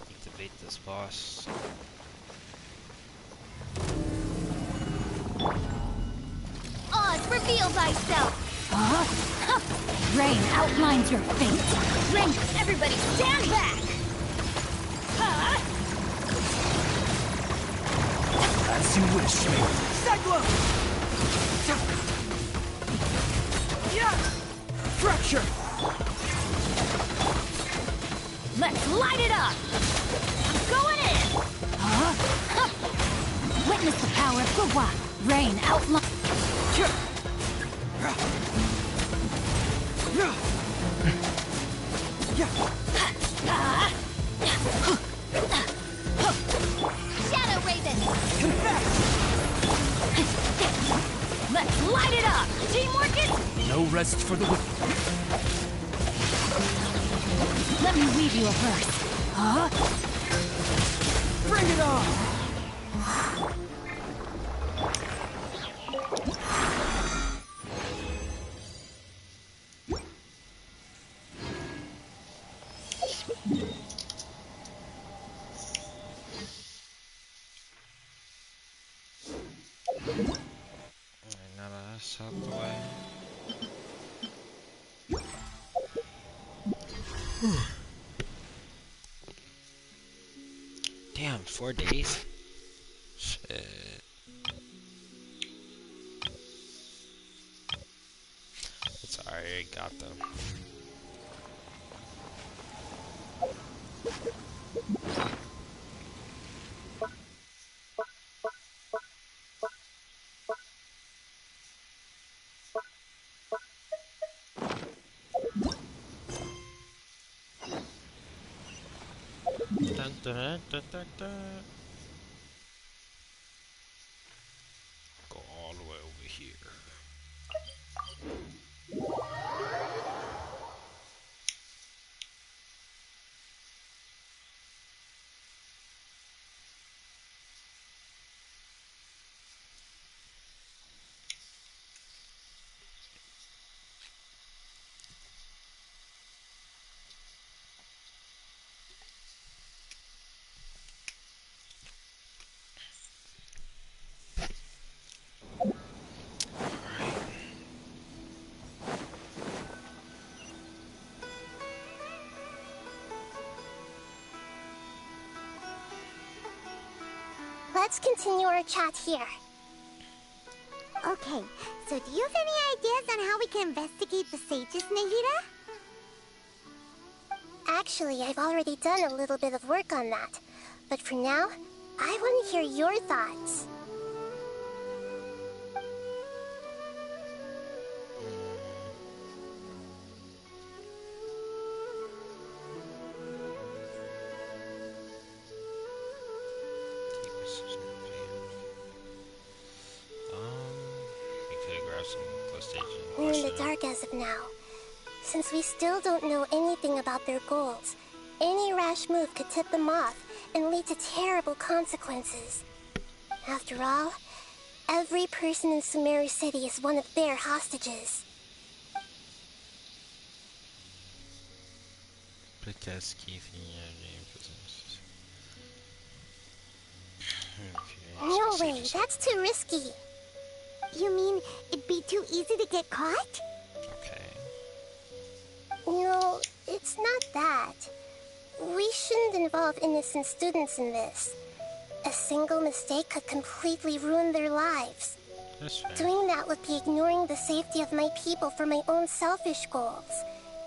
Activate this boss. Oz, reveal thyself! Rain outlines your fate. Rain, everybody stand back! As you wish. Cyclone! Yeah! Fracture! Let's light it up! I'm going in! Witness the power of Gua. Rain outline. Shadow Raven! Let's light it up! Teamwork is... No rest for the wicked. Let me weave you a verse. Bring it on! Now that's out the way. Damn, 4 days? Shit. It's alright, I got them. Dun, dun, dun, dun, dun. Go all the way over here. Let's continue our chat here. Okay, so do you have any ideas on how we can investigate the sages, Nahida? Actually, I've already done a little bit of work on that. But for now, I want to hear your thoughts. We're in the dark as of now. Since we still don't know anything about their goals, any rash move could tip them off and lead to terrible consequences. After all, every person in Sumeru City is one of their hostages. No way, that's too risky. You mean it'd be too easy to get caught? Okay. No, it's not that. We shouldn't involve innocent students in this. A single mistake could completely ruin their lives. That's fair. Doing that would be ignoring the safety of my people for my own selfish goals.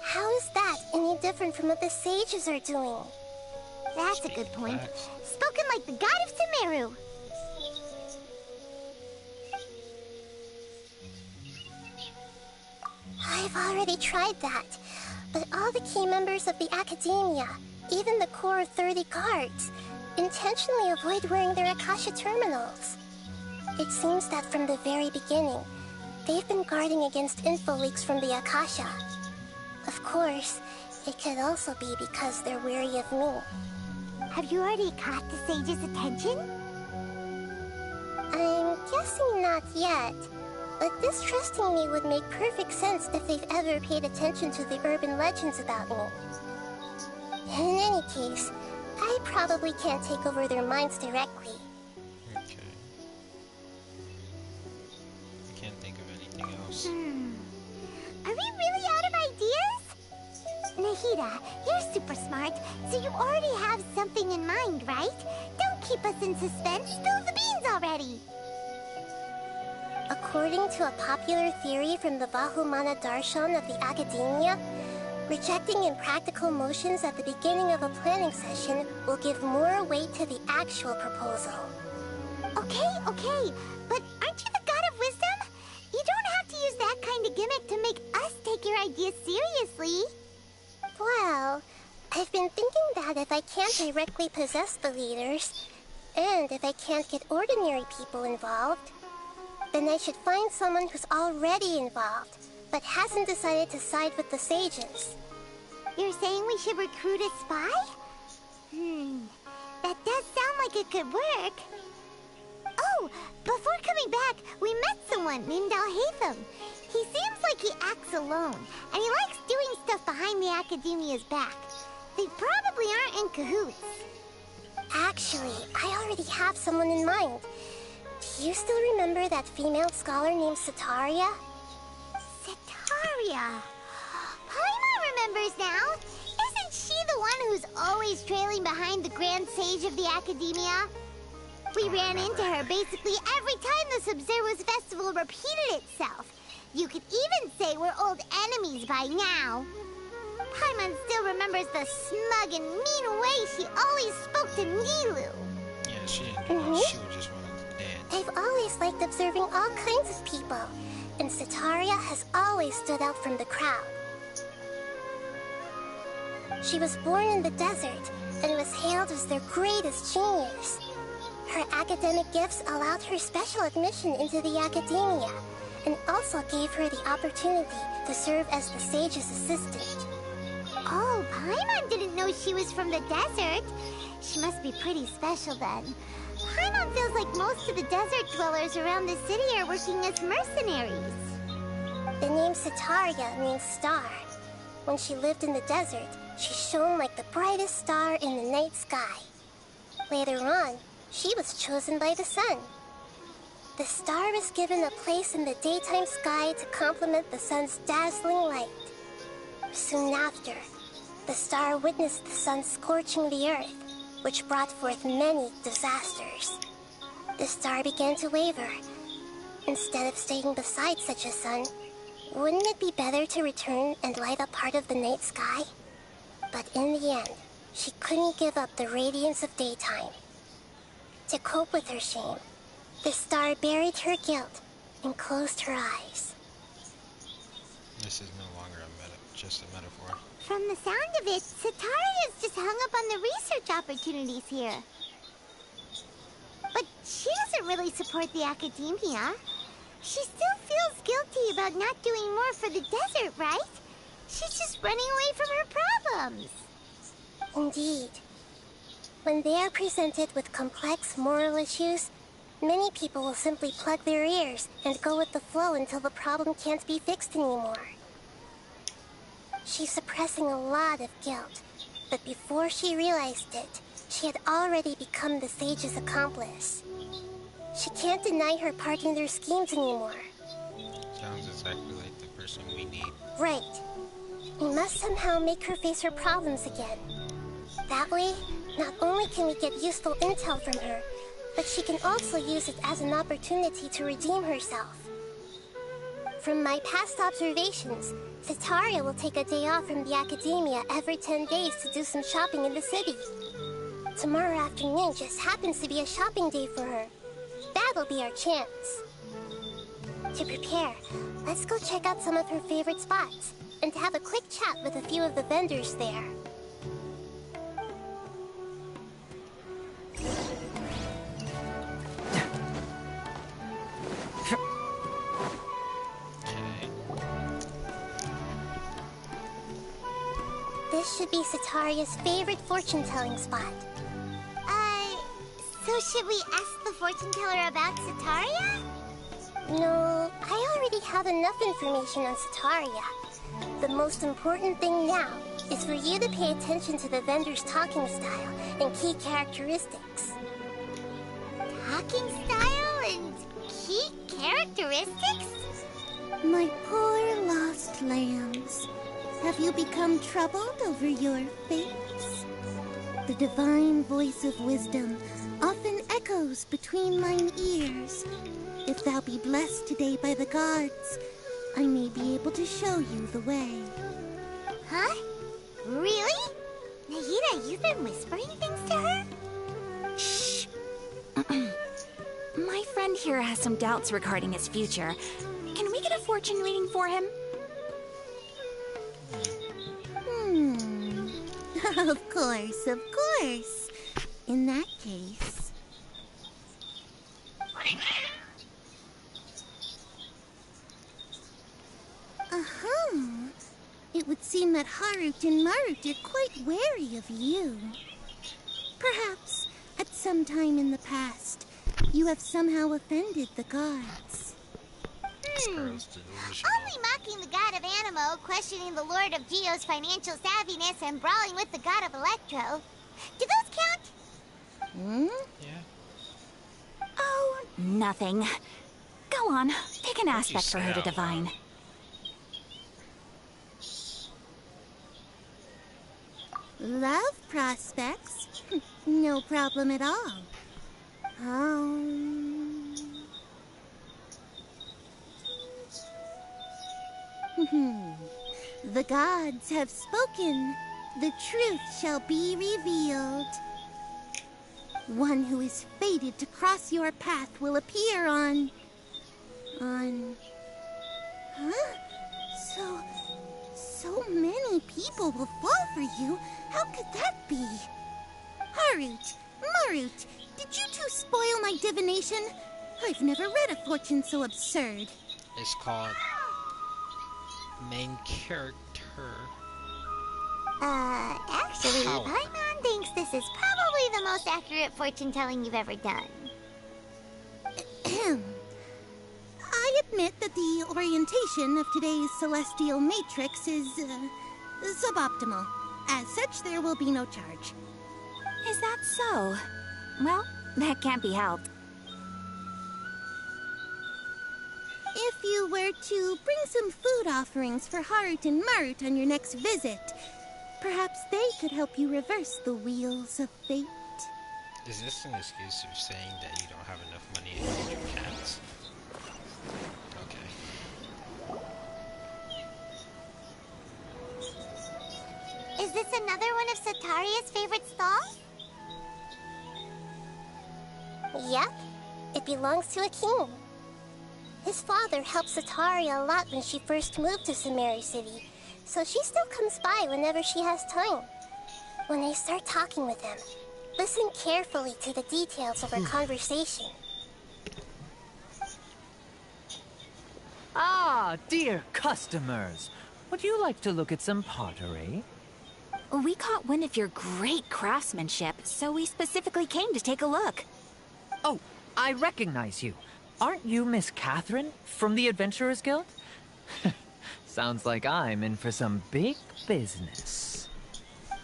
How is that any different from what the sages are doing? That's a good point. Spoken like the god of Sumeru. I've already tried that, but all the key members of the Academia, even the core of 30 guards, intentionally avoid wearing their Akasha terminals. It seems that from the very beginning, They've been guarding against info leaks from the Akasha. Of course, it could also be because they're wary of me. Have you already caught the sage's attention? I'm guessing not yet, but distrusting me would make perfect sense if they've ever paid attention to the urban legends about me. In any case, I probably can't take over their minds directly. Okay. I can't think of anything else. Are we really out of ideas? Nahida, you're super smart, so you already have something in mind, right? Don't keep us in suspense. Spill the beans already. According to a popular theory from the Vahumana Darshan of the Academia, rejecting impractical motions at the beginning of a planning session will give more weight to the actual proposal. Okay, but aren't you the god of wisdom? You don't have to use that kind of gimmick to make us take your ideas seriously. Well, I've been thinking that if I can't directly possess the leaders, and if I can't get ordinary people involved, then I should find someone who's already involved, but hasn't decided to side with the sages. You're saying we should recruit a spy? That does sound like it could work. Oh, before coming back, we met someone named Alhaitham. He seems like he acts alone, and he likes doing stuff behind the Academia's back. They probably aren't in cahoots. Actually, I already have someone in mind. Do you still remember that female scholar named Sataria? Sataria. Paimon remembers now. Isn't she the one who's always trailing behind the Grand Sage of the Academia? We ran into her basically every time the Sub-Zero's festival repeated itself. You could even say we're old enemies by now. Paimon still remembers the smug and mean way she always spoke to Nilu. Yeah, she didn't do much. She was just wanting to dance. I've always liked observing all kinds of people, and Sataria has always stood out from the crowd. She was born in the desert and was hailed as their greatest genius. Her academic gifts allowed her special admission into the academia, and also gave her the opportunity to serve as the sage's assistant. Oh, Paimon didn't know she was from the desert. She must be pretty special then. Paimon feels like most of the desert dwellers around the city are working as mercenaries. The name Sataria means star. When she lived in the desert, she shone like the brightest star in the night sky. Later on, she was chosen by the sun. The star was given a place in the daytime sky to complement the sun's dazzling light. Soon after, the star witnessed the sun scorching the earth, which brought forth many disasters. The star began to waver. Instead of staying beside such a sun, wouldn't it be better to return and light up part of the night sky? But in the end, she couldn't give up the radiance of daytime. To cope with her shame, the star buried her guilt and closed her eyes. This is no longer just a metaphor. From the sound of it, Sataria's just hung up on the research opportunities here. But she doesn't really support the academia. She still feels guilty about not doing more for the desert, right? She's just running away from her problems. Indeed. When they are presented with complex moral issues, many people will simply plug their ears and go with the flow until the problem can't be fixed anymore. She's suppressing a lot of guilt, but before she realized it, she had already become the sage's accomplice. She can't deny her part in their schemes anymore. Sounds exactly like the person we need. Right. We must somehow make her face her problems again. That way, not only can we get useful intel from her, but she can also use it as an opportunity to redeem herself. From my past observations, Sataria will take a day off from the academia every 10 days to do some shopping in the city. Tomorrow afternoon just happens to be a shopping day for her. That'll be our chance. To prepare, let's go check out some of her favorite spots and have a quick chat with a few of the vendors there. This should be Sataria's favorite fortune-telling spot. So should we ask the fortune teller about Sataria? No, I already have enough information on Sataria. The most important thing now is for you to pay attention to the vendor's talking style and key characteristics. Talking style and key characteristics? My poor lost lambs. Have you become troubled over your fates? The divine voice of wisdom often echoes between mine ears. If thou be blessed today by the gods, I may be able to show you the way. Huh? Really? Nahida, you've been whispering things to her? Shh. My friend here has some doubts regarding his future. Can we get a fortune reading for him? Of course, of course. In that case... It would seem that Harut and Marut are quite wary of you. Perhaps, at some time in the past, you have somehow offended the gods. Only mocking the god of Animo, questioning the Lord of Geo's financial savviness, and brawling with the god of Electro. Do those count? Yeah. Oh, nothing. Go on, pick an aspect for her to divine. Love prospects? No problem at all. The gods have spoken. The truth shall be revealed. One who is fated to cross your path will appear on... Huh? So many people will fall for you. How could that be? Harut, Marut, did you two spoil my divination? I've never read a fortune so absurd. It's called main character. Actually, Power. Paimon thinks this is probably the most accurate fortune telling you've ever done. I admit that the orientation of today's celestial matrix is suboptimal. As such, there will be no charge. Is that so? Well, that can't be helped. If you were to bring some food offerings for Harut and Marut on your next visit, perhaps they could help you reverse the wheels of fate. Is this an excuse for saying that you don't have enough money to feed your cats? Okay. Is this another one of Sataria's favorite stalls? Yep, it belongs to a king. His father helped Sataria a lot when she first moved to Samari City, so she still comes by whenever she has time. When they start talking with him, listen carefully to the details of our conversation. Ah, dear customers. Would you like to look at some pottery? We caught wind of your great craftsmanship, so we specifically came to take a look. Oh, I recognize you. Aren't you Miss Catherine from the Adventurers Guild? Sounds like I'm in for some big business.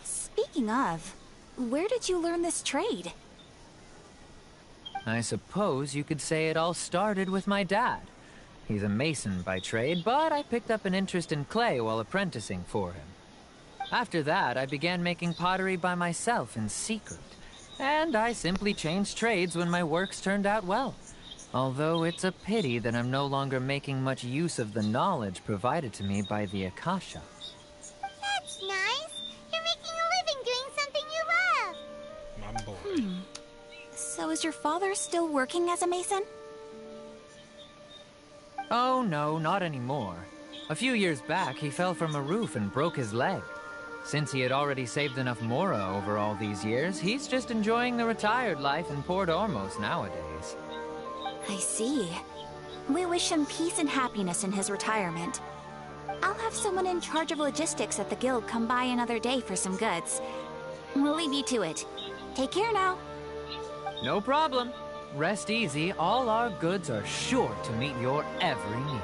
Speaking of, where did you learn this trade? I suppose you could say it all started with my dad. He's a mason by trade, but I picked up an interest in clay while apprenticing for him. After that, I began making pottery by myself in secret. And I simply changed trades when my works turned out well. Although it's a pity that I'm no longer making much use of the knowledge provided to me by the Akasha. That's nice. You're making a living doing something you love. My boy. So is your father still working as a mason? Oh no, not anymore. A few years back, he fell from a roof and broke his leg. Since he had already saved enough Mora over all these years, he's just enjoying the retired life in Port Ormos nowadays. I see. We wish him peace and happiness in his retirement. I'll have someone in charge of logistics at the guild come by another day for some goods. We'll leave you to it. Take care now. No problem. Rest easy, all our goods are sure to meet your every need.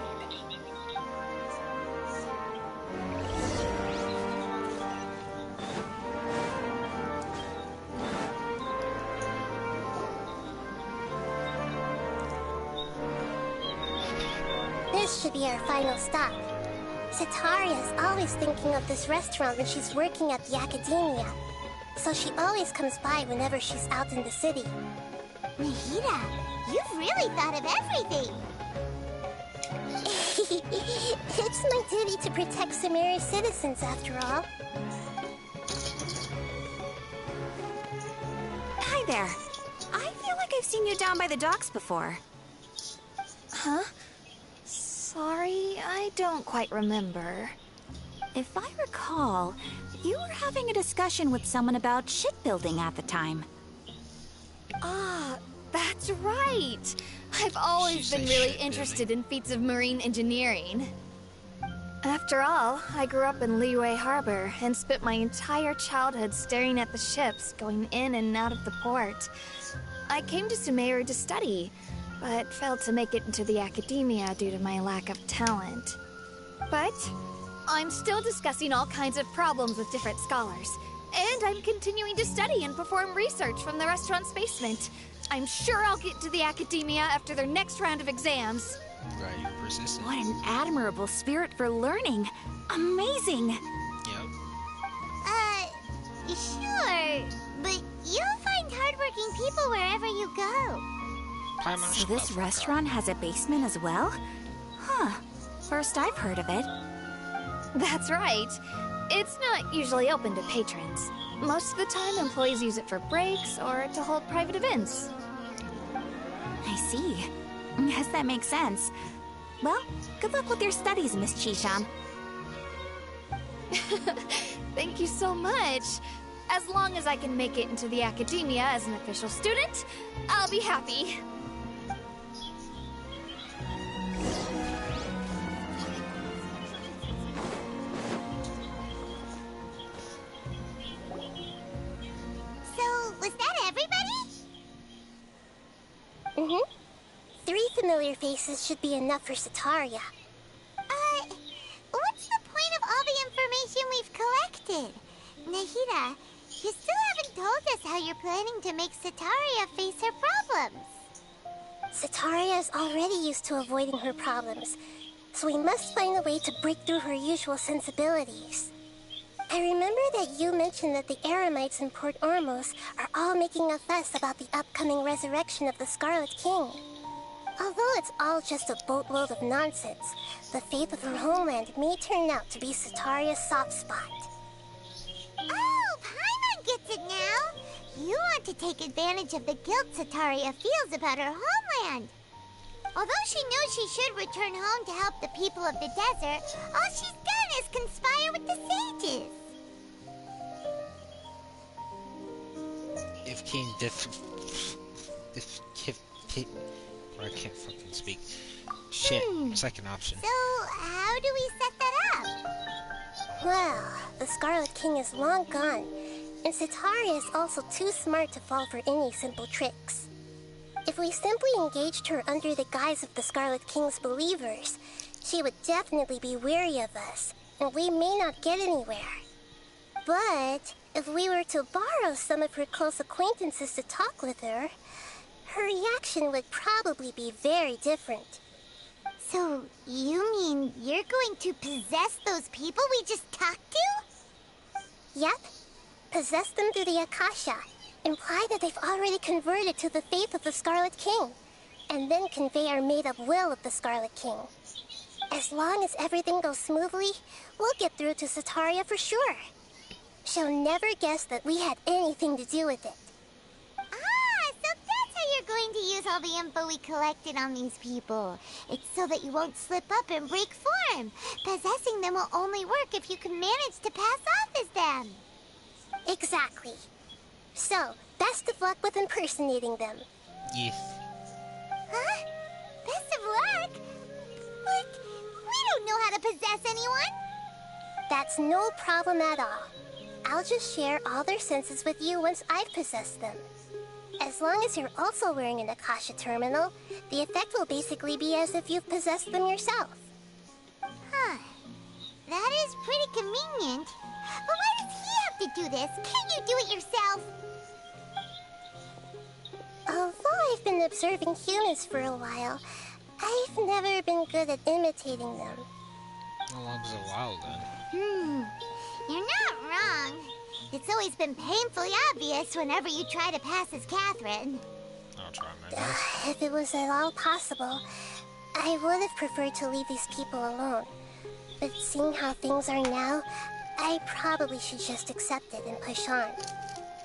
This should be our final stop. Cetaria's always thinking of this restaurant when she's working at the academia. So she always comes by whenever she's out in the city. Nahida, you've really thought of everything. It's my duty to protect Sumeru's citizens, after all. Hi there. I feel like I've seen you down by the docks before. Huh? Sorry, I don't quite remember. If I recall, you were having a discussion with someone about shipbuilding at the time. Ah, that's right. I've always been really interested in feats of marine engineering. After all, I grew up in Liyue Harbor and spent my entire childhood staring at the ships going in and out of the port. I came to Sumeru to study, but failed to make it into the academia due to my lack of talent. But I'm still discussing all kinds of problems with different scholars, and I'm continuing to study and perform research from the restaurant's basement. I'm sure I'll get to the academia after their next round of exams. Right, you're persistent. What an admirable spirit for learning. Amazing. Yep. Sure, but you'll find hardworking people wherever you go. So this restaurant has a basement as well? Huh. First I've heard of it. That's right. It's not usually open to patrons. Most of the time, employees use it for breaks or to hold private events. I see. Guess that makes sense. Well, good luck with your studies, Miss Chishan. Thank you so much. As long as I can make it into the academia as an official student, I'll be happy. So, was that everybody? Mm-hmm. 3 familiar faces should be enough for Cetaria. What's the point of all the information we've collected? Nahida, you still haven't told us how you're planning to make Cetaria face her problems. Cetaria is already used to avoiding her problems, so we must find a way to break through her usual sensibilities. I remember that you mentioned that the Eremites in Port Ormos are all making a fuss about the upcoming resurrection of the Scarlet King. Although it's all just a boatload of nonsense, the faith of her homeland may turn out to be Cetaria's soft spot. Oh, Paimon gets it now! You want to take advantage of the guilt Cetaria feels about her homeland. Although she knows she should return home to help the people of the desert, all she's done is conspire with the sages. If I can't fucking speak. Shit, second option. So, how do we set that up? Well, the Scarlet King is long gone, and Cetaria is also too smart to fall for any simple tricks. If we simply engaged her under the guise of the Scarlet King's believers, she would definitely be wary of us, and we may not get anywhere. But if we were to borrow some of her close acquaintances to talk with her, her reaction would probably be very different. So, you mean you're going to possess those people we just talked to? Yep. Possess them through the Akasha. Imply that they've already converted to the faith of the Scarlet King, and then convey our made-up will of the Scarlet King. As long as everything goes smoothly, we'll get through to Cetaria for sure. She'll never guess that we had anything to do with it. Ah, so that's how you're going to use all the info we collected on these people. It's so that you won't slip up and break form. Possessing them will only work if you can manage to pass off as them. Exactly. So, best of luck with impersonating them. Yes. Huh? Best of luck? But we don't know know how to possess anyone? That's no problem at all. I'll just share all their senses with you once I've possessed them. As long as you're also wearing an Akasha terminal, the effect will basically be as if you've possessed them yourself. Huh. That is pretty convenient. But why does he have to do this? Can't you do it yourself? Although I've been observing humans for a while, I've never been good at imitating them. How long is a while then? You're not wrong. It's always been painfully obvious whenever you try to pass as Catherine. I'll try my best. If it was at all possible, I would have preferred to leave these people alone. But seeing how things are now, I probably should just accept it and push on.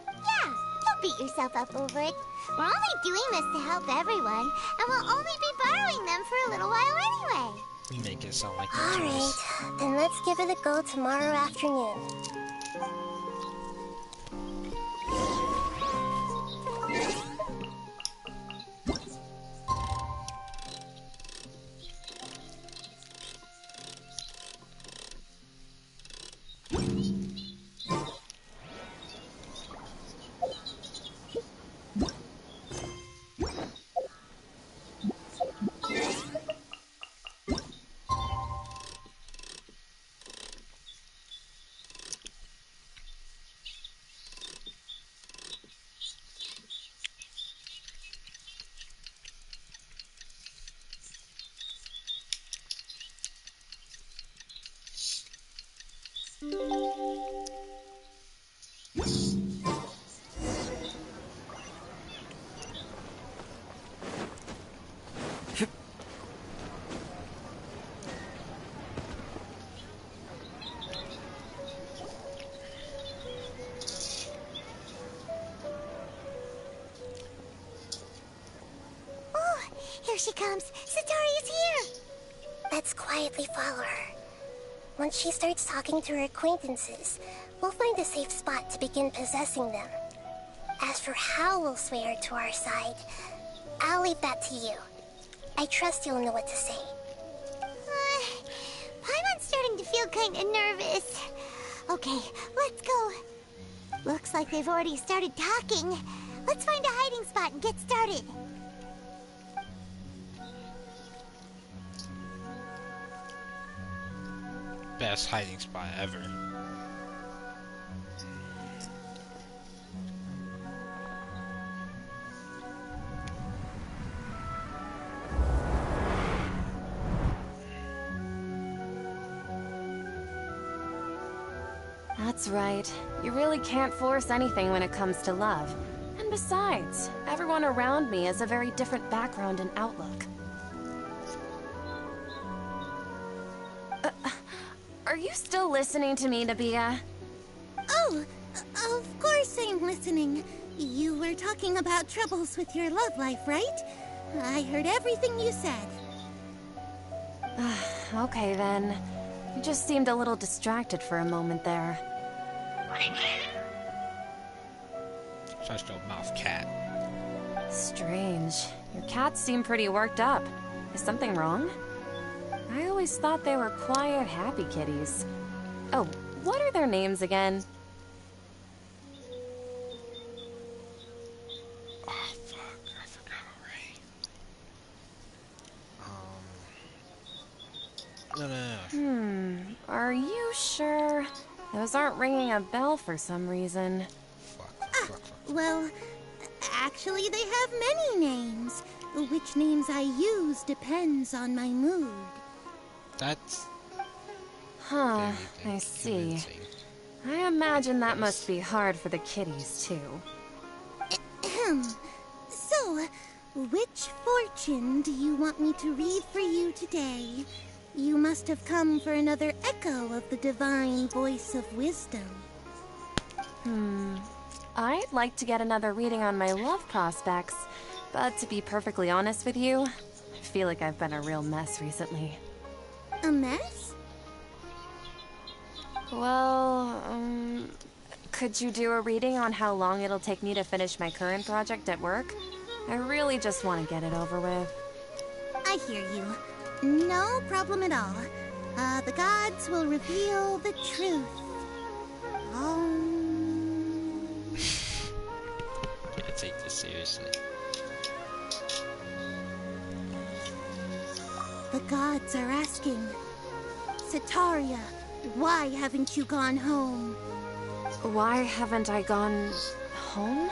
Yeah, don't beat yourself up over it. We're only doing this to help everyone, and we'll only be borrowing them for a little while anyway. You make it sound like a Alright, choice. then let's give it a go tomorrow afternoon. Here she comes. Satari is here. Let's quietly follow her. Once she starts talking to her acquaintances, we'll find a safe spot to begin possessing them. As for how we'll sway her to our side, I'll leave that to you. I trust you'll know what to say. Paimon's starting to feel kind of nervous. Okay, let's go. Looks like they've already started talking. Let's find a hiding spot and get started. Best hiding spot ever. That's right. You really can't force anything when it comes to love. And besides, everyone around me has a very different background and outlook. Are you still listening to me, Nabia? Oh, of course I'm listening. You were talking about troubles with your love life, right? I heard everything you said. Okay then. You just seemed a little distracted for a moment there. Shut your mouth, cat. Strange. Your cats seem pretty worked up. Is something wrong? I always thought they were quiet, happy kitties. Oh, what are their names again? Oh, fuck. I forgot already. No. Are you sure? Those aren't ringing a bell for some reason. Fuck. Well, actually they have many names. Which names I use depends on my mood. That's Huh, very I see. convincing. I imagine that must be hard for the kitties, too. So, which fortune do you want me to read for you today? You must have come for another echo of the divine voice of wisdom. I'd like to get another reading on my love prospects, but to be perfectly honest with you, I feel like I've been a real mess recently. A mess? Well, could you do a reading on how long it'll take me to finish my current project at work? I really just want to get it over with. I hear you. No problem at all. The gods will reveal the truth. Can't take this seriously. The gods are asking, Sitaria, why haven't you gone home? Why haven't I gone home?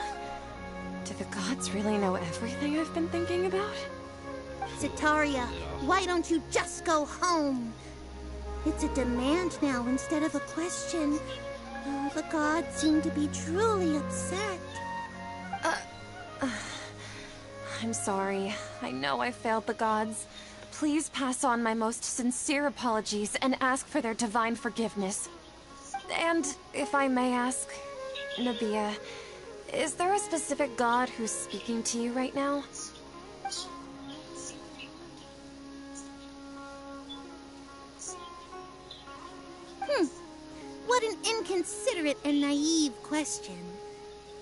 Do the gods really know everything I've been thinking about? Sitaria, why don't you just go home? It's a demand now instead of a question. Oh, the gods seem to be truly upset. I'm sorry. I know I failed the gods. Please pass on my most sincere apologies and ask for their divine forgiveness. And if I may ask, Nabia, is there a specific god who's speaking to you right now? What an inconsiderate and naive question.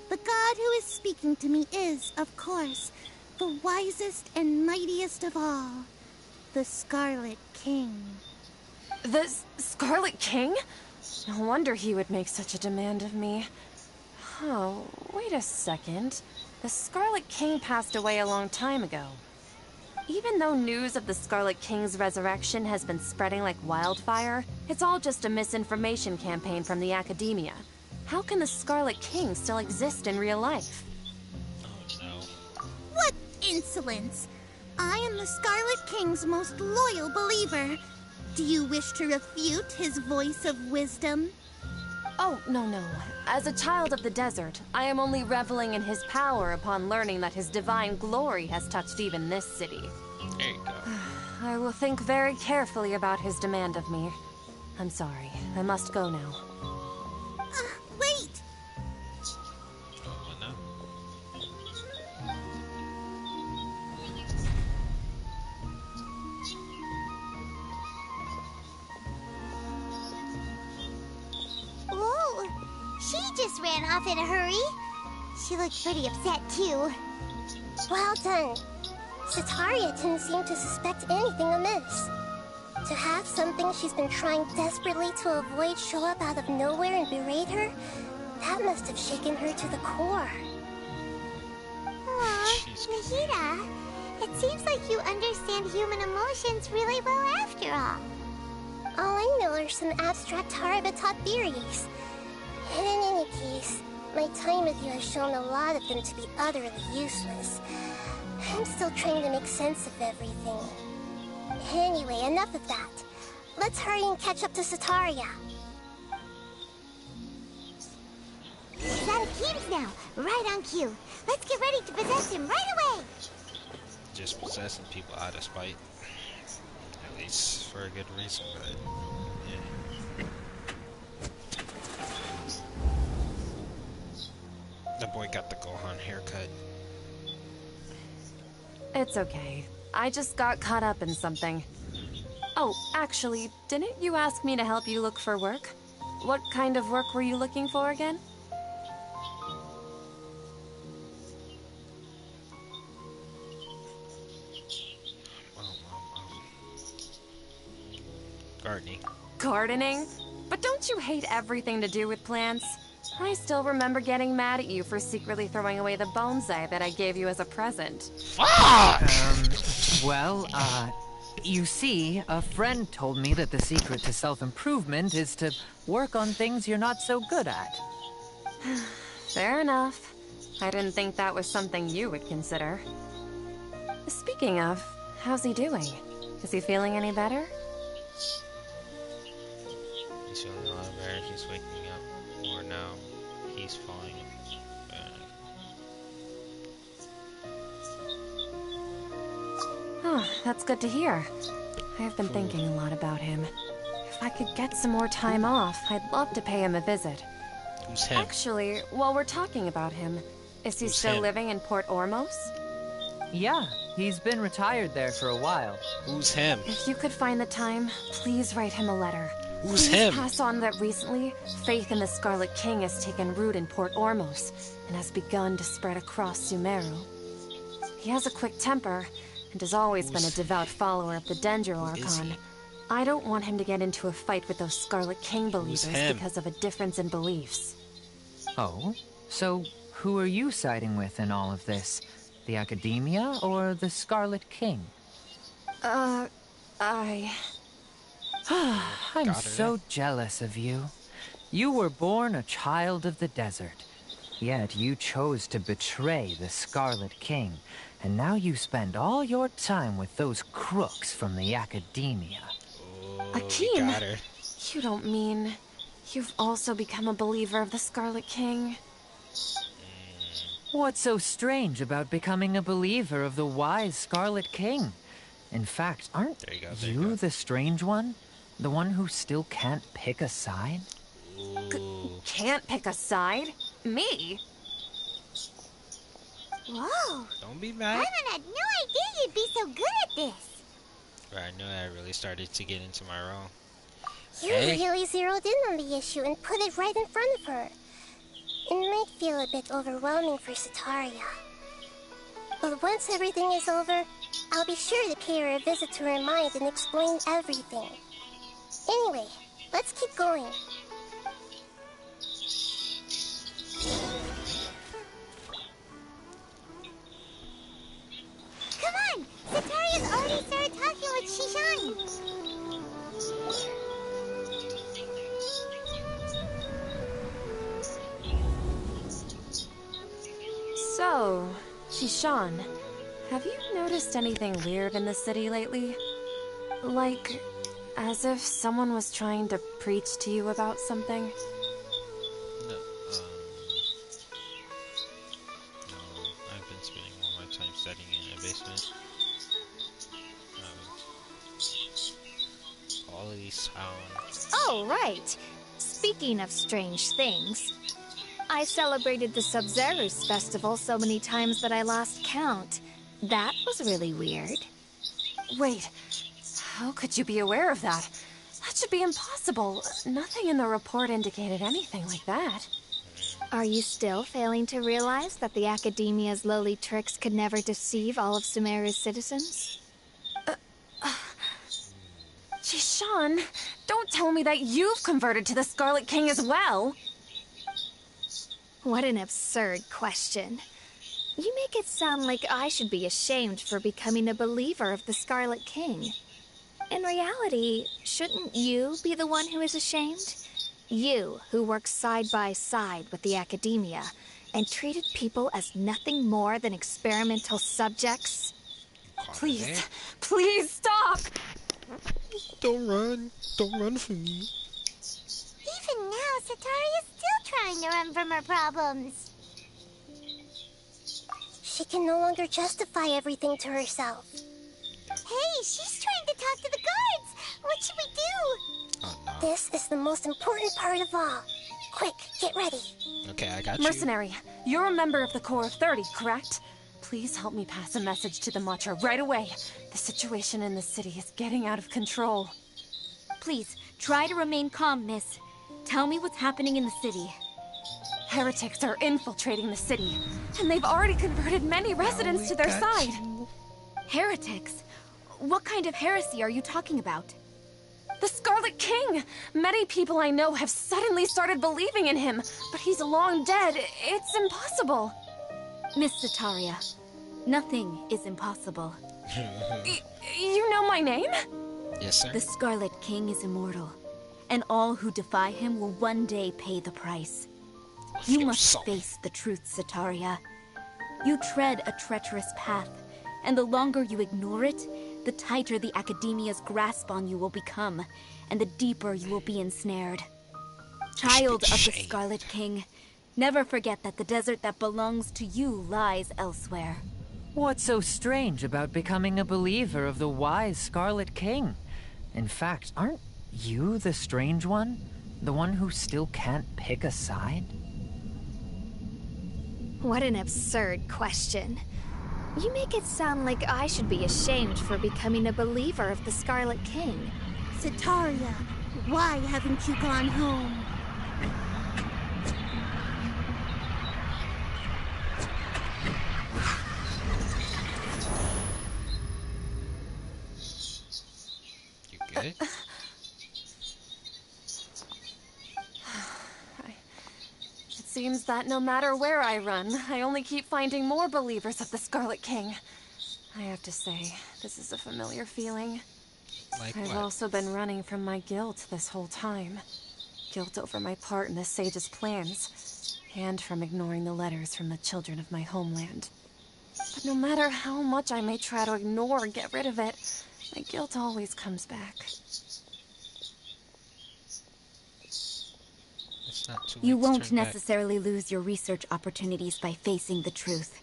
The god who is speaking to me is, of course, the wisest and mightiest of all, the Scarlet King. The Scarlet King? No wonder he would make such a demand of me. Oh, wait a second. The Scarlet King passed away a long time ago. Even though news of the Scarlet King's resurrection has been spreading like wildfire, it's all just a misinformation campaign from the Academia. How can the Scarlet King still exist in real life? Oh no. What insolence! I am the Scarlet King's most loyal believer. Do you wish to refute his voice of wisdom? Oh, no. As a child of the desert, I am only reveling in his power upon learning that his divine glory has touched even this city. There you go. I will think very carefully about his demand of me. I'm sorry. I must go now. Wait! Oh no. Whoa! She just ran off in a hurry. She looked pretty upset, too. Well done. Sitaria didn't seem to suspect anything amiss. To have something she's been trying desperately to avoid show up out of nowhere and berate her, that must have shaken her to the core. Aw, Nahida, it seems like you understand human emotions really well after all. All I know are some abstract Harabata theories. And in any case, my time with you has shown a lot of them to be utterly useless. I'm still trying to make sense of everything. Anyway, enough of that. Let's hurry and catch up to Sitaria. He's out of cubes now, right on cue. Let's get ready to possess him right away. Just possessing people out of spite. At least for a good reason, but yeah. The boy got the Gohan haircut. It's okay. I just got caught up in something. Oh, actually, didn't you ask me to help you look for work? What kind of work were you looking for again? Gardening. Gardening? But don't you hate everything to do with plants? I still remember getting mad at you for secretly throwing away the bonsai that I gave you as a present. Fuck! You see, a friend told me that the secret to self-improvement is to work on things you're not so good at. Fair enough. I didn't think that was something you would consider. Speaking of, how's he doing? Is he feeling any better? He's feeling a lot better. He's waking up more now. He's falling back. Oh, that's good to hear. I have been thinking a lot about him. If I could get some more time off, I'd love to pay him a visit. Who's him? Actually, while we're talking about him, is he Who's still him? living in Port Ormos? Yeah, he's been retired there for a while. Who's him? If you could find the time, please write him a letter. Who's Please him? pass on that recently, faith in the Scarlet King has taken root in Port Ormos and has begun to spread across Sumeru. He has a quick temper and has always been a devout follower of the Dendro Who is Archon. he? I don't want him to get into a fight with those Scarlet King believers him? because of a difference in beliefs. Oh? So, who are you siding with in all of this? The Academia or the Scarlet King? I... I'm Got her so there. jealous of you. You were born a child of the desert. Yet you chose to betray the Scarlet King, and now you spend all your time with those crooks from the Academia. Oh, we Akeem, got her. you don't mean... You've also become a believer of the Scarlet King? What's so strange about becoming a believer of the wise Scarlet King? In fact, aren't There you go, there you you go. the strange one? The one who still can't pick a side? Ooh. Can't pick a side? Me? Whoa. Don't be mad. Paimon had no idea you'd be so good at this. Right, I knew I really started to get into my role. You Hey. really zeroed in on the issue and put it right in front of her. It might feel a bit overwhelming for Sataria. But once everything is over, I'll be sure to pay her a visit to her mind and explain everything. Anyway, let's keep going. Come on! Sataria's already started talking with Shishan. So, Shishan, have you noticed anything weird in the city lately? Like, as if someone was trying to preach to you about something? No, no, I've been spending all my time studying in a basement. Quality sound. Oh, right. Speaking of strange things, I celebrated the Sub-Zerus festival so many times that I lost count. That was really weird. Wait, how could you be aware of that? That should be impossible. Nothing in the report indicated anything like that. Are you still failing to realize that the Academia's lowly tricks could never deceive all of Sumeru's citizens? Shishan, don't tell me that you've converted to the Scarlet King as well. What an absurd question. You make it sound like I should be ashamed for becoming a believer of the Scarlet King. In reality, shouldn't you be the one who is ashamed? You, who works side by side with the Academia and treated people as nothing more than experimental subjects? Please, please stop! Don't run from me. Even now, Sataria's still trying to run from her problems. She can no longer justify everything to herself. Hey, she's trying to talk to the guards. What should we do? Oh no. This is the most important part of all. Quick, get ready. Okay, I got you. Mercenary, you're a member of the Corps of 30, correct? Please help me pass a message to the Watcher right away. The situation in the city is getting out of control. Please, try to remain calm, miss. Tell me what's happening in the city. Heretics are infiltrating the city, and they've already converted many residents to their side. Heretics? What kind of heresy are you talking about? The Scarlet King! Many people I know have suddenly started believing in him, but he's long dead. It's impossible. Miss Sataria, nothing is impossible. You know my name? Yes, sir. The Scarlet King is immortal, and all who defy him will one day pay the price. You must face the truth, Sataria. You tread a treacherous path, and the longer you ignore it, the tighter the Academia's grasp on you will become, and the deeper you will be ensnared. Child of the Scarlet King, never forget that the desert that belongs to you lies elsewhere. What's so strange about becoming a believer of the wise Scarlet King? In fact, aren't you the strange one? The one who still can't pick a side? What an absurd question. You make it sound like I should be ashamed for becoming a believer of the Scarlet King. Sataria, why haven't you gone home? You good? seems that no matter where I run, I only keep finding more believers of the Scarlet King. I have to say, this is a familiar feeling. Like I've what? also been running from my guilt this whole time. Guilt over my part in the Sage's plans, and from ignoring the letters from the children of my homeland. But no matter how much I may try to ignore or get rid of it, my guilt always comes back. It's not too You late to won't turn back. necessarily lose your research opportunities by facing the truth.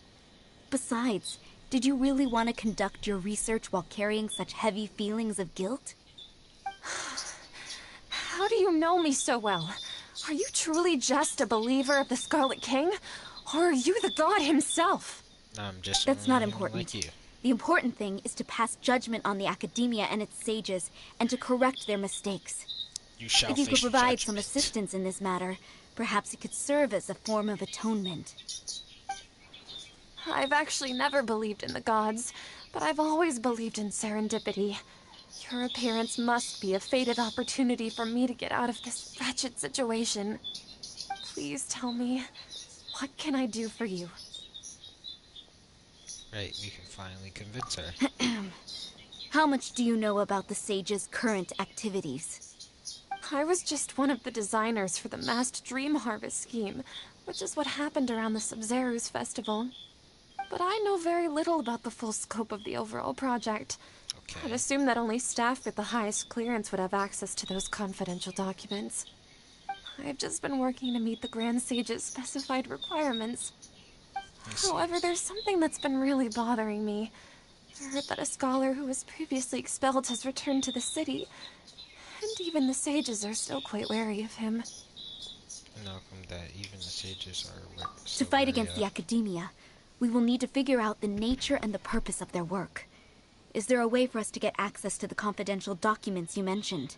Besides, did you really want to conduct your research while carrying such heavy feelings of guilt? How do you know me so well? Are you truly just a believer of the Scarlet King? Or are you the god himself? I'm just That's not like important. you. The important thing is to pass judgment on the Academia and its sages, and to correct their mistakes. You shall If you could face provide some judgment. assistance in this matter, perhaps it could serve as a form of atonement. I've actually never believed in the gods, but I've always believed in serendipity. Your appearance must be a fated opportunity for me to get out of this wretched situation. Please tell me, what can I do for you? Right, we can finally convince her. How much do you know about the sage's current activities? I was just one of the designers for the massed dream harvest scheme, which is what happened around the Sub-Zeru's festival. But I know very little about the full scope of the overall project. Okay. I'd assume that only staff with the highest clearance would have access to those confidential documents. I've just been working to meet the Grand Sage's specified requirements. However, there's something that's been really bothering me. I heard that a scholar who was previously expelled has returned to the city, and even the sages are still quite wary of him. And how come that even the sages are To fight against the Academia, we will need to figure out the nature and the purpose of their work. Is there a way for us to get access to the confidential documents you mentioned?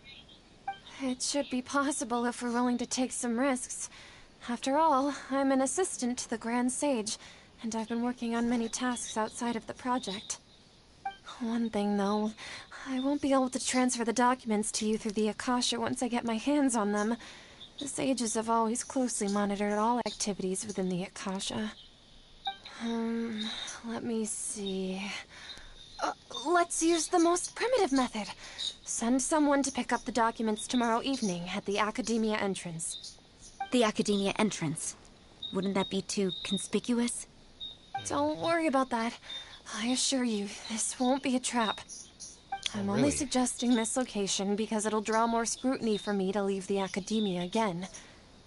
It should be possible if we're willing to take some risks. After all, I'm an assistant to the Grand Sage, and I've been working on many tasks outside of the project. One thing, though, I won't be able to transfer the documents to you through the Akasha once I get my hands on them. The sages have always closely monitored all activities within the Akasha. Let me see... let's use the most primitive method. Send someone to pick up the documents tomorrow evening at the Academia entrance. The Academia entrance. Wouldn't that be too conspicuous? Don't worry about that. I assure you, this won't be a trap. I'm only suggesting this location because it'll draw more scrutiny for me to leave the Academia again.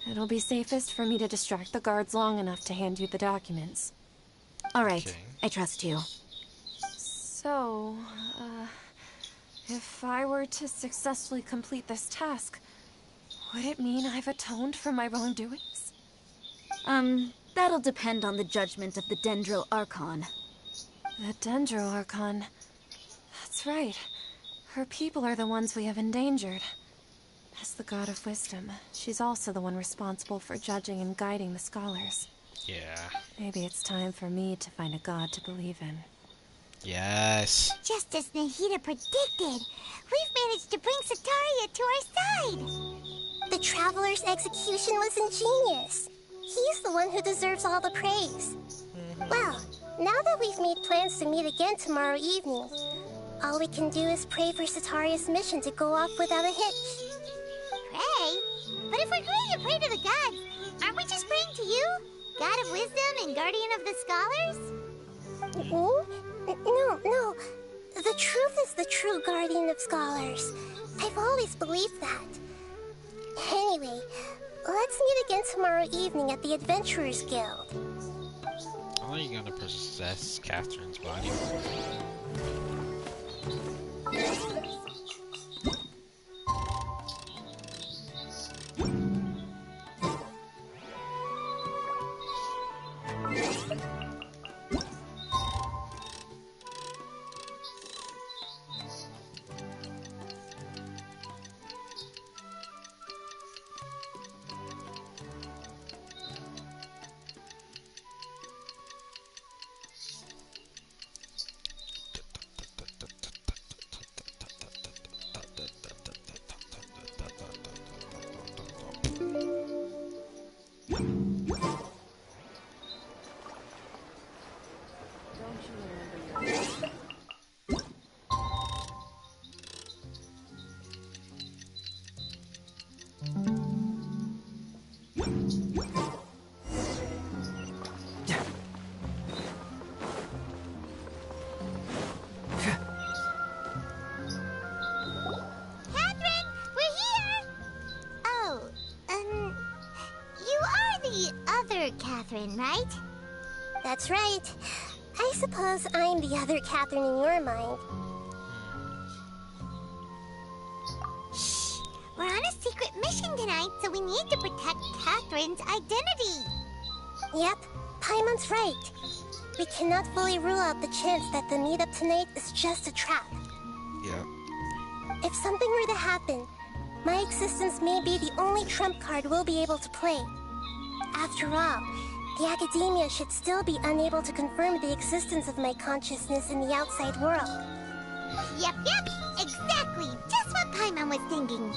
It'll be safest for me to distract the guards long enough to hand you the documents. All right, Okay. I trust you. So, if I were to successfully complete this task, would it mean I've atoned for my wrongdoings? That'll depend on the judgment of the Dendro Archon. The Dendro Archon. That's right. Her people are the ones we have endangered. As the God of Wisdom, she's also the one responsible for judging and guiding the scholars. Yeah. Maybe it's time for me to find a god to believe in. Yes. Just as Nahida predicted, we've managed to bring Sataria to our side. The Traveler's execution was ingenious. He's the one who deserves all the praise. Well, now that we've made plans to meet again tomorrow evening, all we can do is pray for Sataria's mission to go off without a hitch. Pray? But if we're going to pray to the gods, aren't we just praying to you? God of Wisdom and Guardian of the Scholars? No. The truth is the true guardian of scholars. I've always believed that. Anyway, let's meet again tomorrow evening at the Adventurers Guild. How are you gonna possess Catherine's body? other Catherine, right? That's right. I suppose I'm the other Catherine in your mind. Shh! We're on a secret mission tonight, so we need to protect Catherine's identity. Yep, Paimon's right. We cannot fully rule out the chance that the meetup tonight is just a trap. Yep. If something were to happen, my existence may be the only trump card we'll be able to play. After all, the academia should still be unable to confirm the existence of my consciousness in the outside world. Yep, exactly. Just what Paimon was thinking.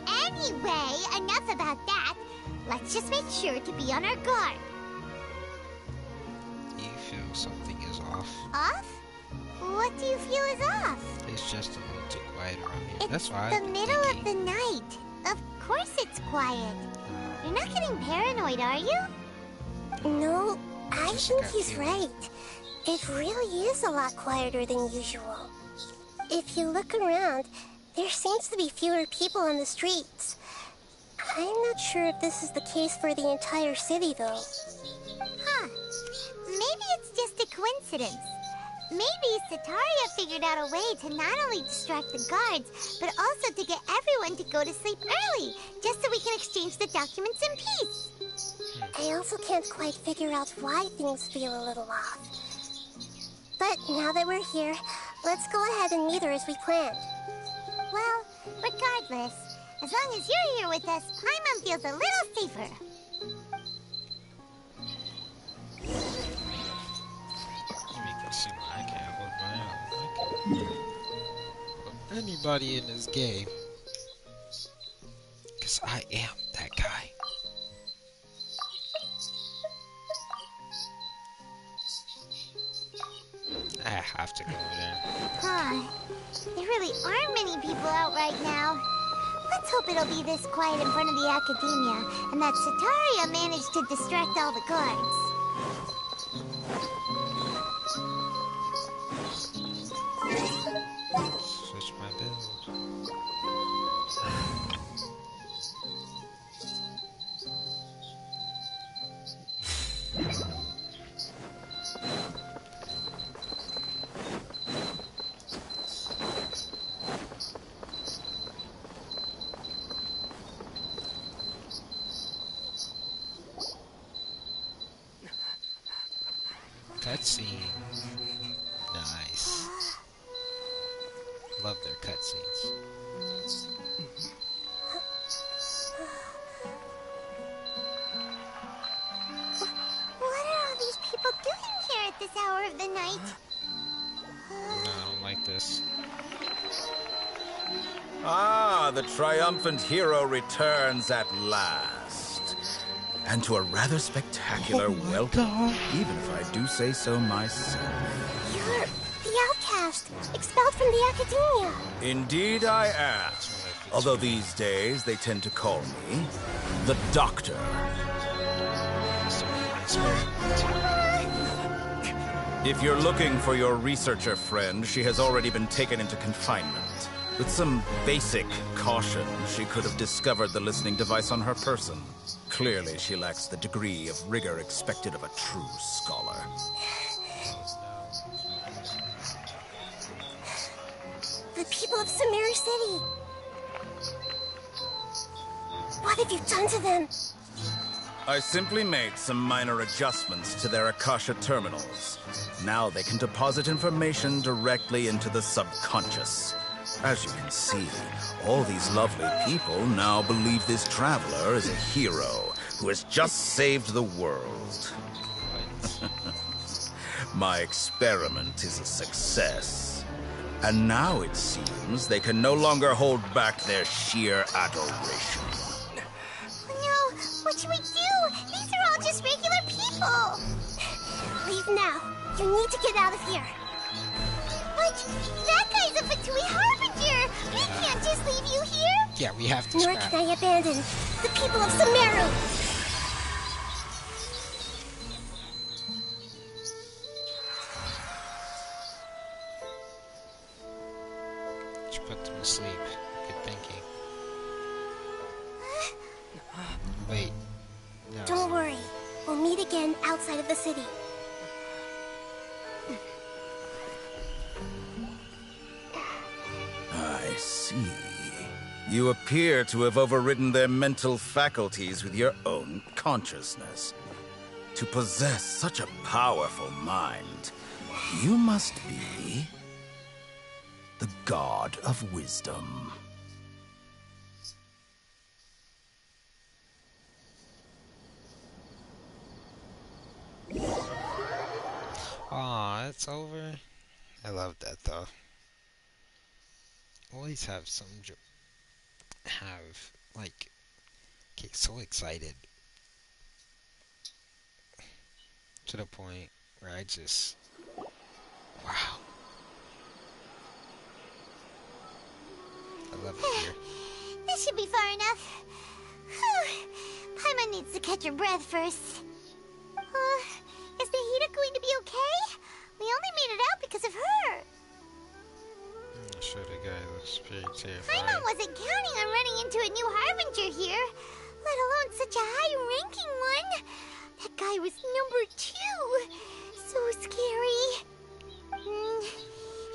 Anyway, enough about that. Let's just make sure to be on our guard. You feel something is off? Off? What do you feel is off? It's just a little too quiet around here. It's That's why the middle of the night. Of course it's quiet. You're not getting paranoid, are you? No, I think he's right. It really is a lot quieter than usual. If you look around, there seems to be fewer people on the streets. I'm not sure if this is the case for the entire city, though. Huh. Maybe it's just a coincidence. Maybe Sataria figured out a way to not only distract the guards, but also to get everyone to go to sleep early, just so we can exchange the documents in peace. I also can't quite figure out why things feel a little off. But now that we're here, let's go ahead and meet her as we planned. Well, regardless, as long as you're here with us, Paimon feels a little safer. I can't hold my own. I can anybody in this game. Because I am that guy. I have to go over there. Huh. There really aren't many people out right now. Let's hope it'll be this quiet in front of the academia, and that Sataria managed to distract all the guards. Switch my build. Cutscene. Nice. Love their cutscenes. What are all these people doing here at this hour of the night? No, I don't like this. Ah, the triumphant hero returns at last. And to a rather spectacular welcome, even if I do say so myself. You're the outcast, expelled from the academia. Indeed I am. Although these days they tend to call me the Doctor. If you're looking for your researcher friend, she has already been taken into confinement. With some basic caution, she could have discovered the listening device on her person. Clearly, she lacks the degree of rigor expected of a true scholar. The people of Sumeru City. What have you done to them? I simply made some minor adjustments to their Akasha terminals. Now they can deposit information directly into the subconscious. As you can see, all these lovely people now believe this traveler is a hero who has just saved the world. My experiment is a success. And now it seems they can no longer hold back their sheer adoration. No, what should we do? These are all just regular people. Leave now. You need to get out of here. But that guy's a Fatui Harbinger. We can't just leave you here. Yeah, we have to Nor scrap. can I abandon the people of Sumeru. Just put them to sleep. Good thing. city. I see. You appear to have overridden their mental faculties with your own consciousness. To possess such a powerful mind, you must be the god of wisdom. Aw, it's over. I love that though. Always have like get so excited to the point where I just wow. I love it here. This should be far enough. Paimon needs to catch her breath first. Is Nahida going to be okay? We only made it out because of her. I'm sure the guy looks pretty terrified. Paimon wasn't counting on running into a new Harbinger here, let alone such a high-ranking one. That guy was number 2. So scary.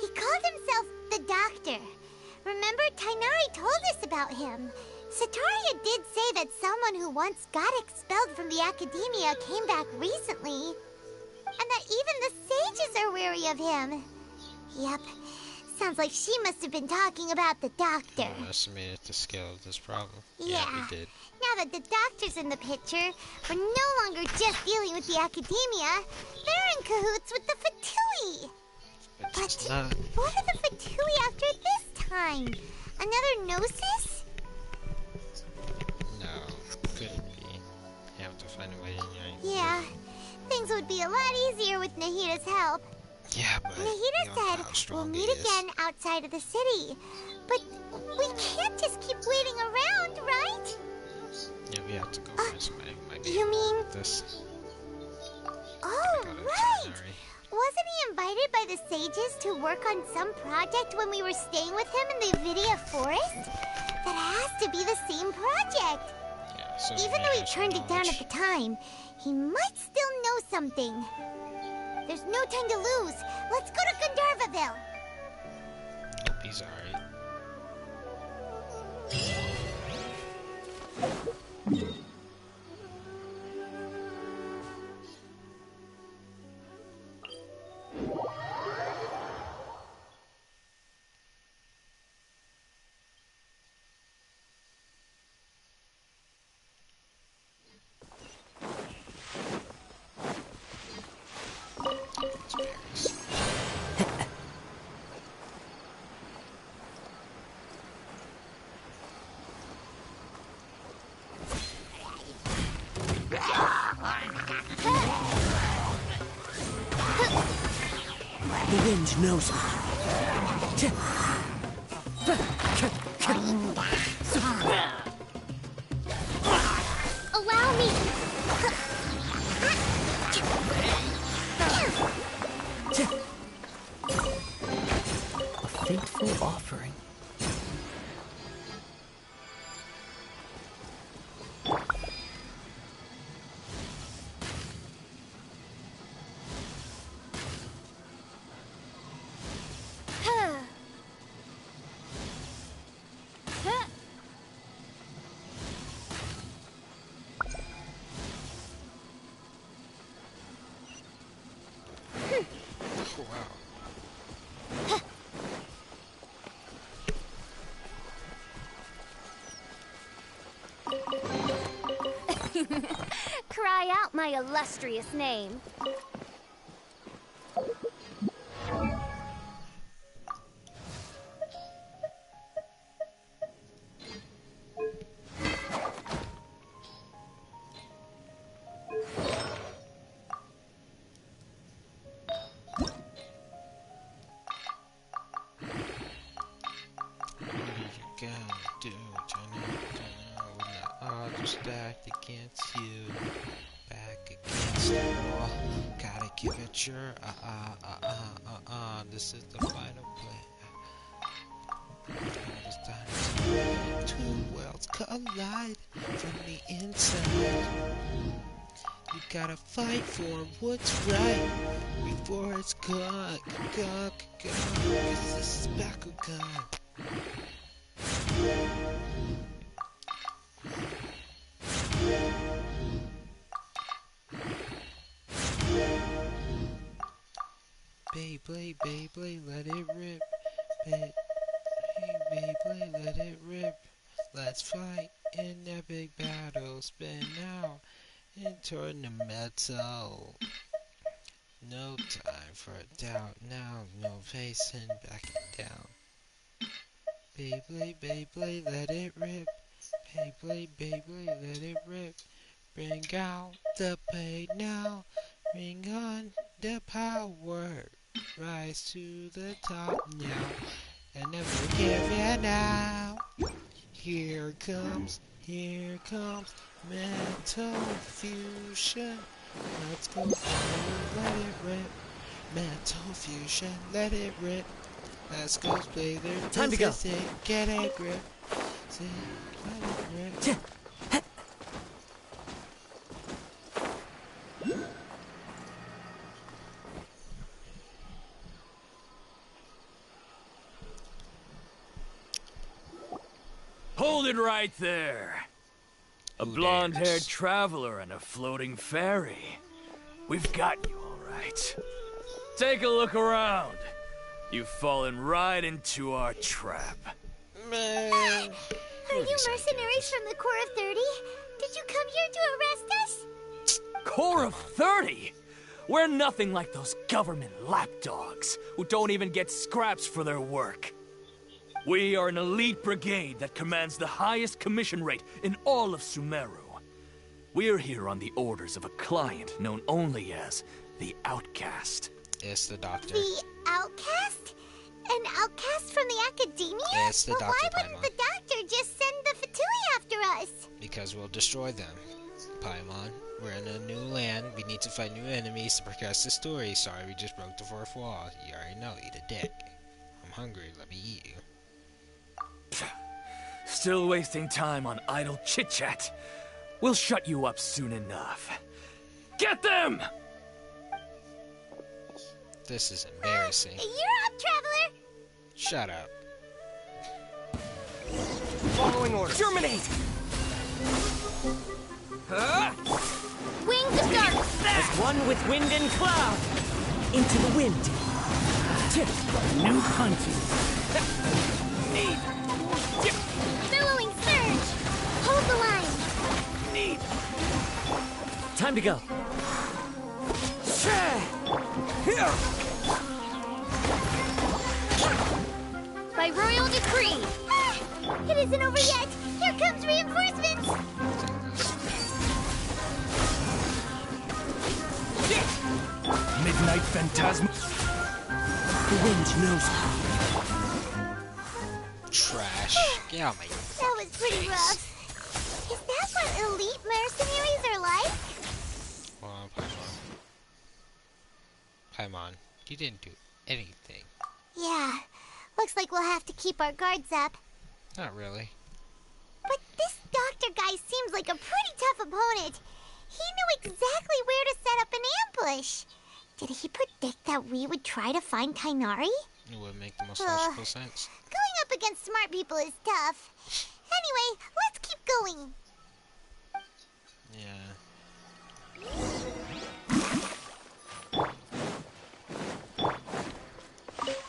He called himself the Doctor. Remember, Tainari told us about him. Sataria did say that someone who once got expelled from the Academia came back recently. And that even the sages are wary of him. Yep. Sounds like she must have been talking about the Doctor. Underestimated the scale of this problem. Yeah, we did. Now that the Doctor's in the picture, we're no longer just dealing with the Academia. They're in cahoots with the Fatui. But what are the Fatui after this time? Another Gnosis? No, couldn't be. You have to find a way in, right? Yeah, things would be a lot easier with Nahida's help. Yeah, but Nahida said we'll meet again outside of the city. But we can't just keep waiting around, right? Yeah, we have to go find somebody who might be you mean this. Oh, right! Wasn't he invited by the sages to work on some project when we were staying with him in the Vidia Forest? That has to be the same project. Yeah, so even though he turned it down at the time, he might still know something. There's no time to lose. Let's go to Gandharvaville. Hope he's alright. The wind knows me. Allow me. A fateful offering. Cry out my illustrious name. Stacked against you, back against the wall. Gotta give it your This is the final play. It's time to two worlds collide from the inside. You gotta fight for what's right before it's gone. Gone. 'Cause this is Bakugan. Beyblade, Beyblade, let it rip. Hey, Beyblade, let it rip. Let's fight in epic battle. Spin now into the metal. No time for doubt now. No facing backing down. Beyblade, Beyblade, let it rip. Beyblade, Beyblade, let it rip. Bring out the pain now. Bring on the power. Rise to the top now. And never give it now. Here comes mental fusion. Let's go, let it rip. Mental fusion, let it rip. Let's go, play there. Time to go. Get a grip. See, let it rip. Hold it right there. A blonde-haired traveler and a floating fairy. We've got you, all right. Take a look around. You've fallen right into our trap. Man. Are you mercenaries from the Corps of 30? Did you come here to arrest us? Corps of 30? We're nothing like those government lapdogs who don't even get scraps for their work. We are an elite brigade that commands the highest commission rate in all of Sumeru. We're here on the orders of a client known only as the Outcast. It's the Doctor. The Outcast? An outcast from the Academia? It's the But Doctor, why wouldn't Paimon. the Doctor just send the Fatui after us? Because we'll destroy them. Paimon, we're in a new land. We need to fight new enemies to progress the story. Sorry, we just broke the fourth wall. You already know, eat a dick. I'm hungry, let me eat you. Still wasting time on idle chit-chat. We'll shut you up soon enough. Get them! This is embarrassing. You're up, Traveler! Shut up. Following order. Terminate! Wings of dark! As one with wind and cloud. Into the wind. Tip. New punches. Need. Tip. Billowing surge! Hold the line! Need. Time to go. Here. By royal decree! It isn't over yet! Here comes reinforcements! Midnight Phantasm. The wind knows. Trash. Get out of my That was pretty rough. Is that what elite mercenaries are like? Hold on, Paimon. Paimon, you didn't do anything. Yeah, looks like we'll have to keep our guards up. Not really. But this doctor guy seems like a pretty tough opponent. He knew exactly where to set up an ambush. Did he predict that we would try to find Kainari? It would make the most logical sense. Going up against smart people is tough. Anyway, let's keep going. Yeah.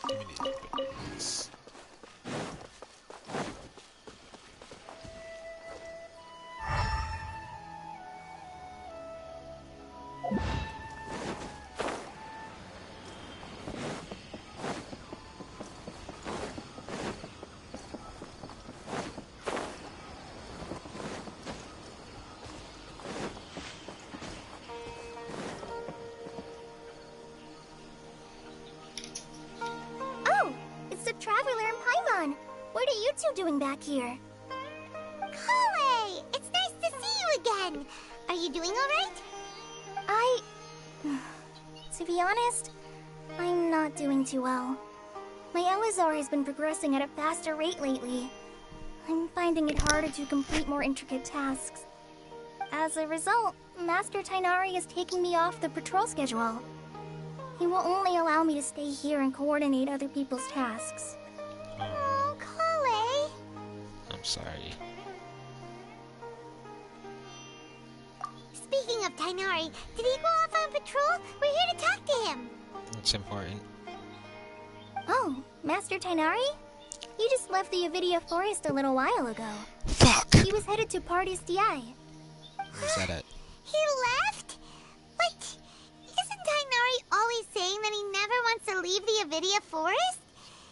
Give me these buttons. Oh, it's the Traveler and Paimon. What are you two doing back here? Kale, it's nice to see you again. Are you doing all right? To be honest, I'm not doing too well. My Elazar has been progressing at a faster rate lately. I'm finding it harder to complete more intricate tasks. As a result, Master Tainari is taking me off the patrol schedule. He will only allow me to stay here and coordinate other people's tasks. Oh, Kale. I'm sorry. Speaking of Tainari, did he go off on patrol? We're here to talk to him. It's important. Oh, Master Tainari? He just left the Avidia Forest a little while ago. Fuck! He was headed to Party's DI. Where's that at? He left? But isn't Tainari always saying that he never wants to leave the Avidia Forest?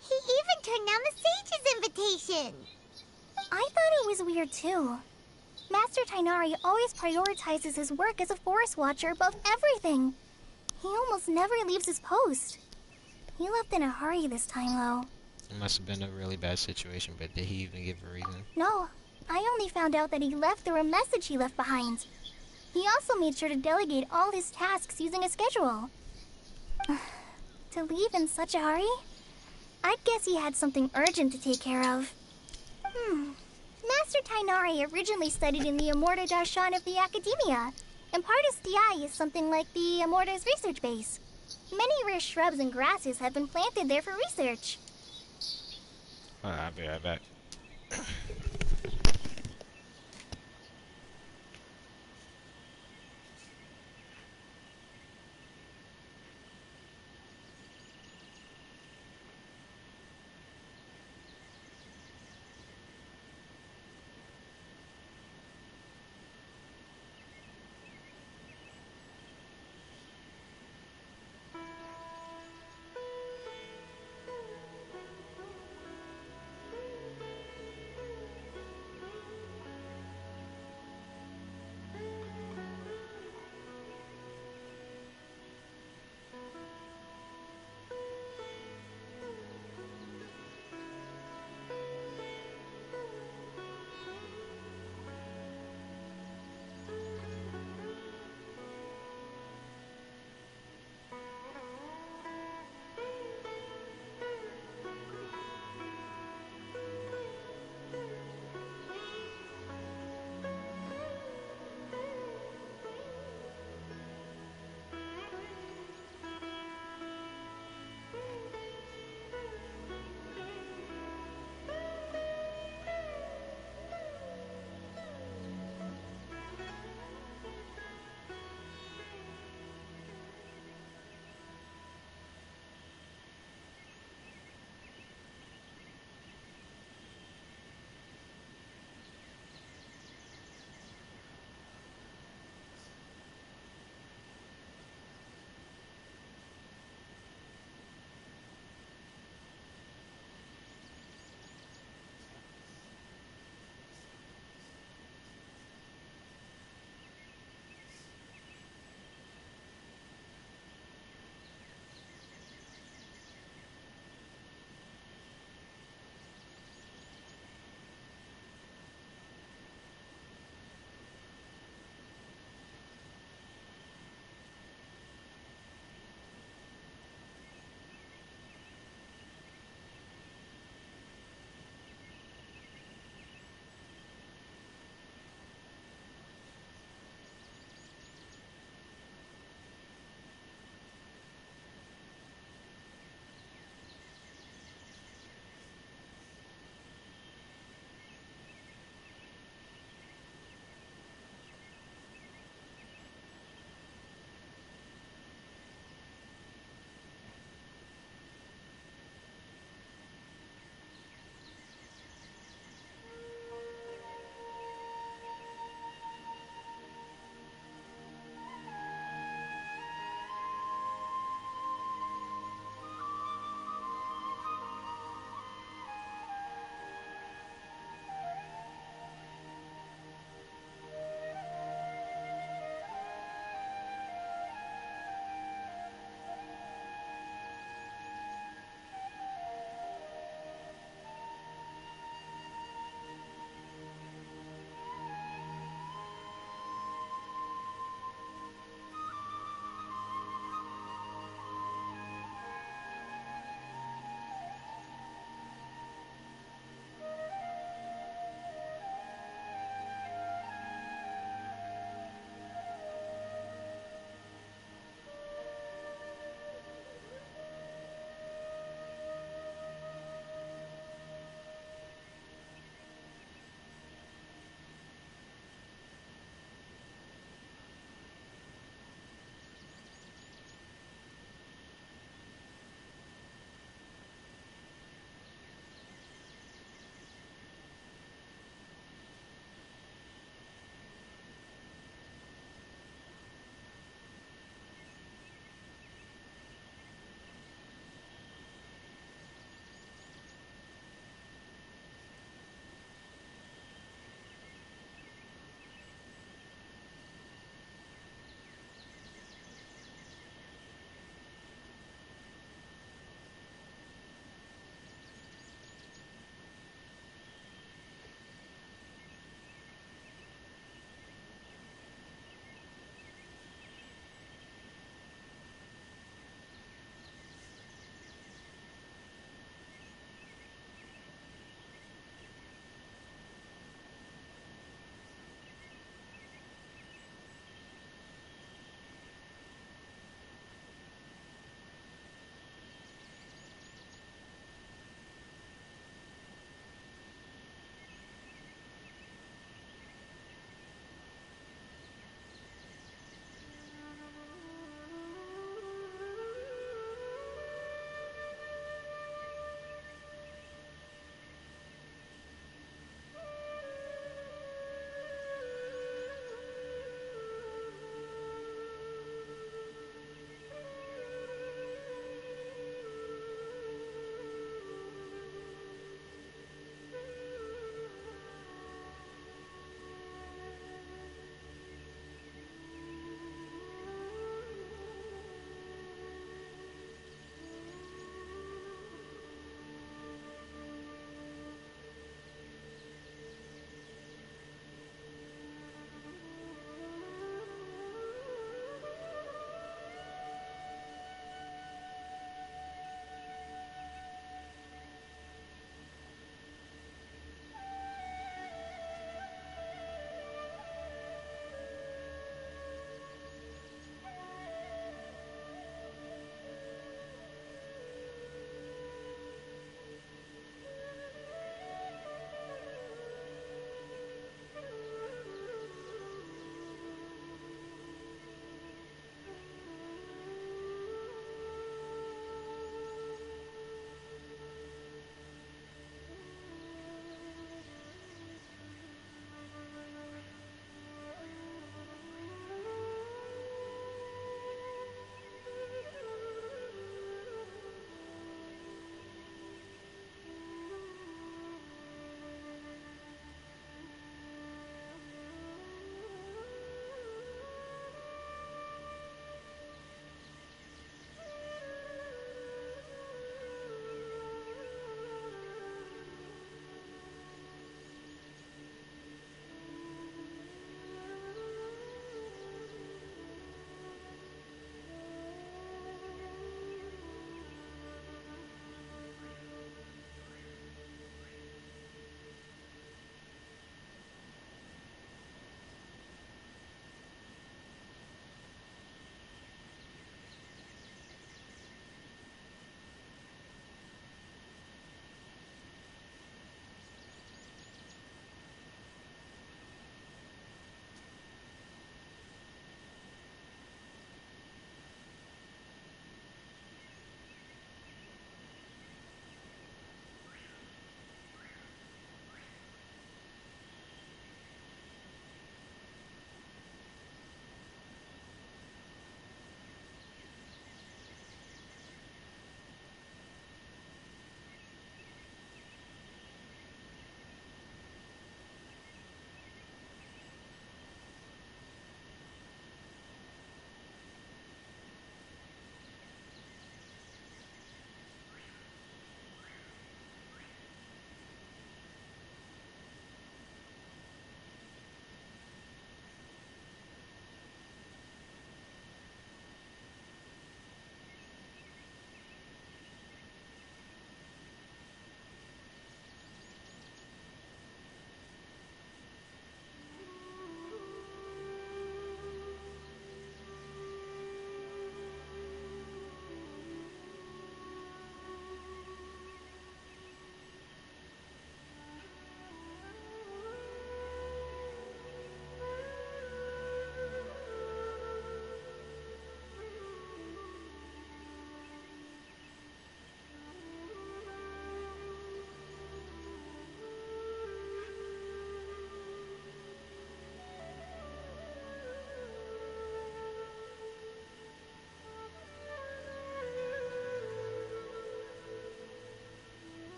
He even turned down the sage's invitation. I thought it was weird too. Master Tainari always prioritizes his work as a forest watcher above everything. He almost never leaves his post. He left in a hurry this time though. It must have been a really bad situation, but did he even give a reason? No, I only found out that he left through a message he left behind. He also made sure to delegate all his tasks using a schedule. To leave in such a hurry? I guess he had something urgent to take care of. Master Tainari originally studied in the Amorta Darshan of the Academia, and Partis DI is something like the Amorta's research base. Many rare shrubs and grasses have been planted there for research. I'll be right back.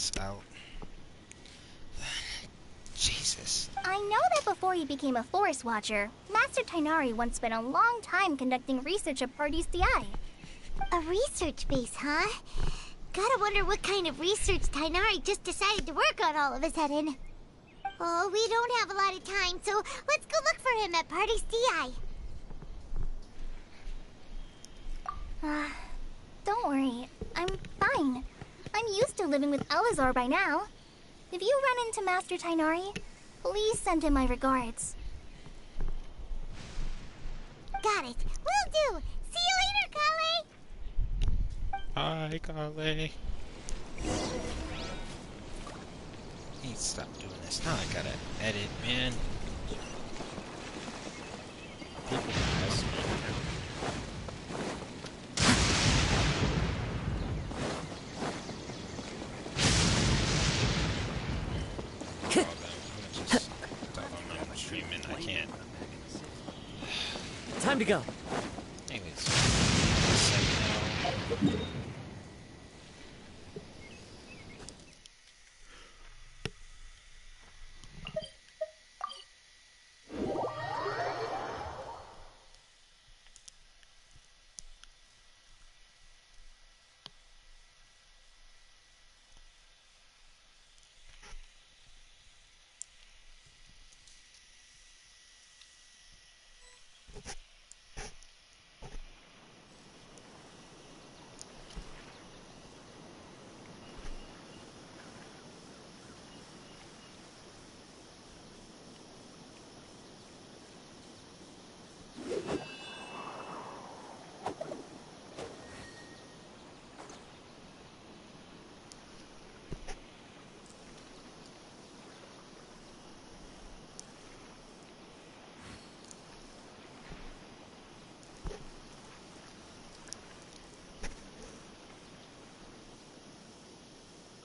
this out. Jesus. I know that before he became a forest watcher, Master Tainari once spent a long time conducting research at Party's DI. A research base, huh? Gotta wonder what kind of research Tainari just decided to work on all of a sudden. Oh, we don't have a lot of time, so let's go look for him at Party's DI. Don't worry. I'm fine. I'm used to living with Elazar by now. If you run into Master Tainari, please send him my regards. Got it. Will do. See you later, Kale. Bye, Kale. Need to stop doing this. Now I gotta edit, man. People mess me. I can't. Time to go. Anyways.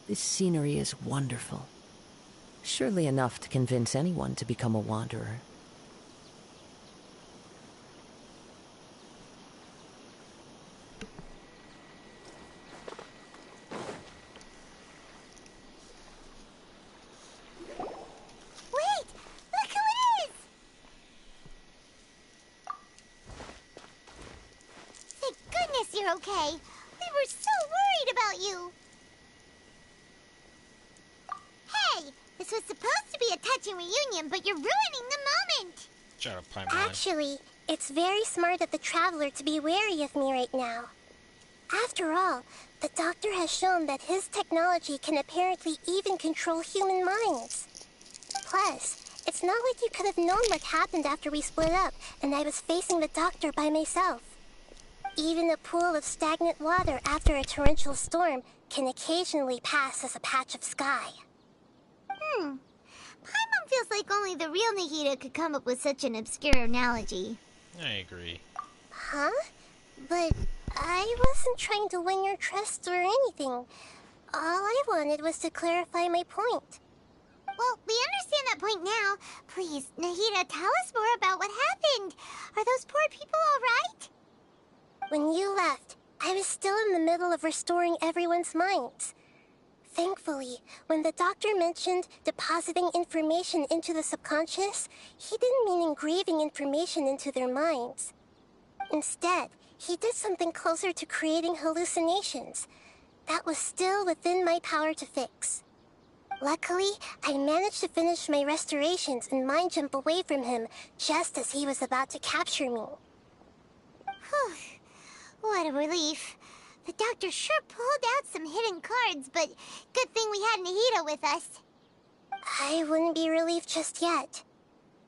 This scenery is wonderful. Surely enough to convince anyone to become a wanderer. Wait! Look who it is! Thank goodness you're okay. We were so worried about you. Hey! This was supposed to be a touching reunion, but you're ruining the moment! Shut up, Paimon. Actually, it's very smart of the Traveler to be wary of me right now. After all, the Doctor has shown that his technology can apparently even control human minds. Plus, it's not like you could have known what happened after we split up and I was facing the Doctor by myself. Even a pool of stagnant water after a torrential storm can occasionally pass as a patch of sky. Paimon feels like only the real Nahida could come up with such an obscure analogy. I agree. Huh? But I wasn't trying to win your trust or anything. All I wanted was to clarify my point. Well, we understand that point now. Please, Nahida, tell us more about what happened. Are those poor people all right? When you left, I was still in the middle of restoring everyone's minds. Thankfully, when the Doctor mentioned depositing information into the subconscious, he didn't mean engraving information into their minds. Instead, he did something closer to creating hallucinations. That was still within my power to fix. Luckily, I managed to finish my restorations and mind jump away from him just as he was about to capture me. Whew. What a relief. The Doctor sure pulled out some hidden cards, but good thing we had Nahida with us. I wouldn't be relieved just yet.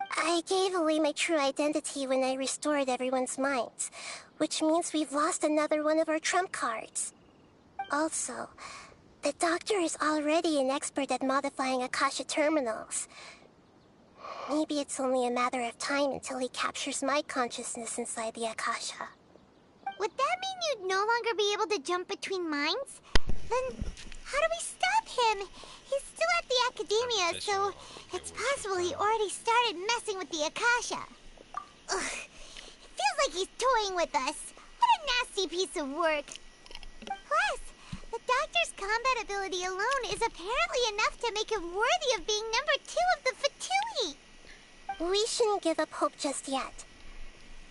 I gave away my true identity when I restored everyone's minds, which means we've lost another one of our trump cards. Also, the Doctor is already an expert at modifying Akasha terminals. Maybe it's only a matter of time until he captures my consciousness inside the Akasha. Would that mean you'd no longer be able to jump between minds? Then how do we stop him? He's still at the Academia, so it's possible he already started messing with the Akasha. Ugh. It feels like he's toying with us. What a nasty piece of work. Plus, the doctor's combat ability alone is apparently enough to make him worthy of being #2 of the Fatui. We shouldn't give up hope just yet.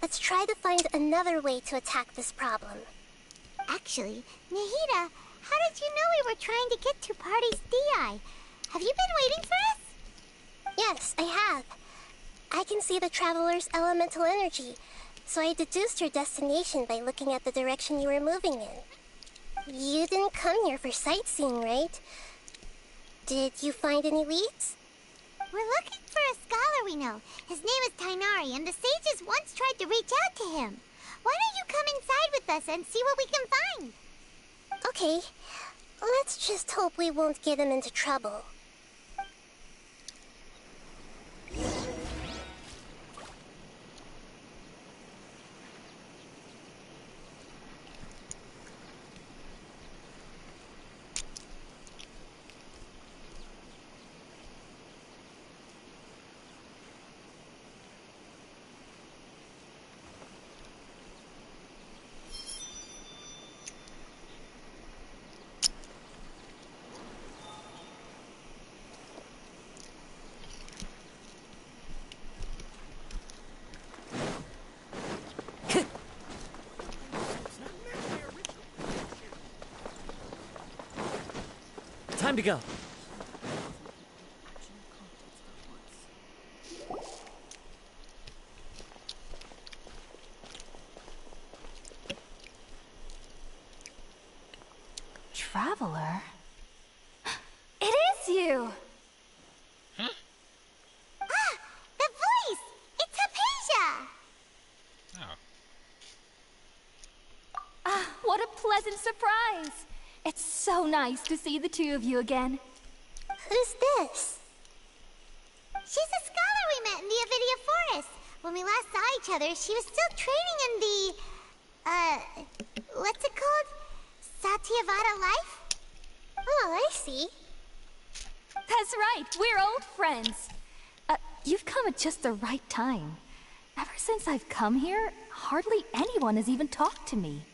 Let's try to find another way to attack this problem. Actually, Nahida, how did you know we were trying to get to Party's DI? Have you been waiting for us? Yes, I have. I can see the Traveler's elemental energy, so I deduced your destination by looking at the direction you were moving in. You didn't come here for sightseeing, right? Did you find any leads? We're looking for a scholar we know. His name is Tainari, and the sages once tried to reach out to him. Why don't you come inside with us and see what we can find? Okay, let's just hope we won't get him into trouble. Time to go. Traveler? It is you! Ah! The voice! It's Hypatia! Oh. Ah, what a pleasant surprise! It's so nice to see the two of you again. Who's this? She's a scholar we met in the Avidia Forest. When we last saw each other, she was still training in the, what's it called? Satyavada life? Oh, I see. That's right, we're old friends. You've come at just the right time. Ever since I've come here, hardly anyone has even talked to me.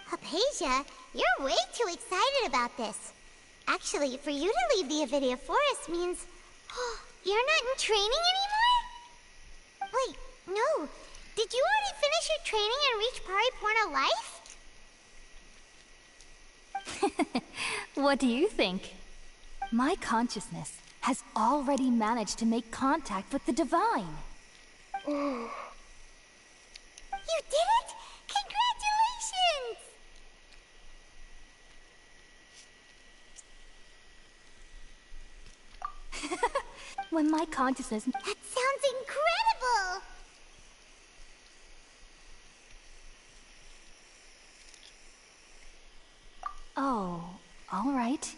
Hypatia, you're way too excited about this. Actually, for you to leave the Avidia Forest means... you're not in training anymore? Wait, no. Did you already finish your training and reach Paripurna life? What do you think? My consciousness has already managed to make contact with the divine. You did it! Congratulations! When my consciousness... That sounds incredible! Oh, all right.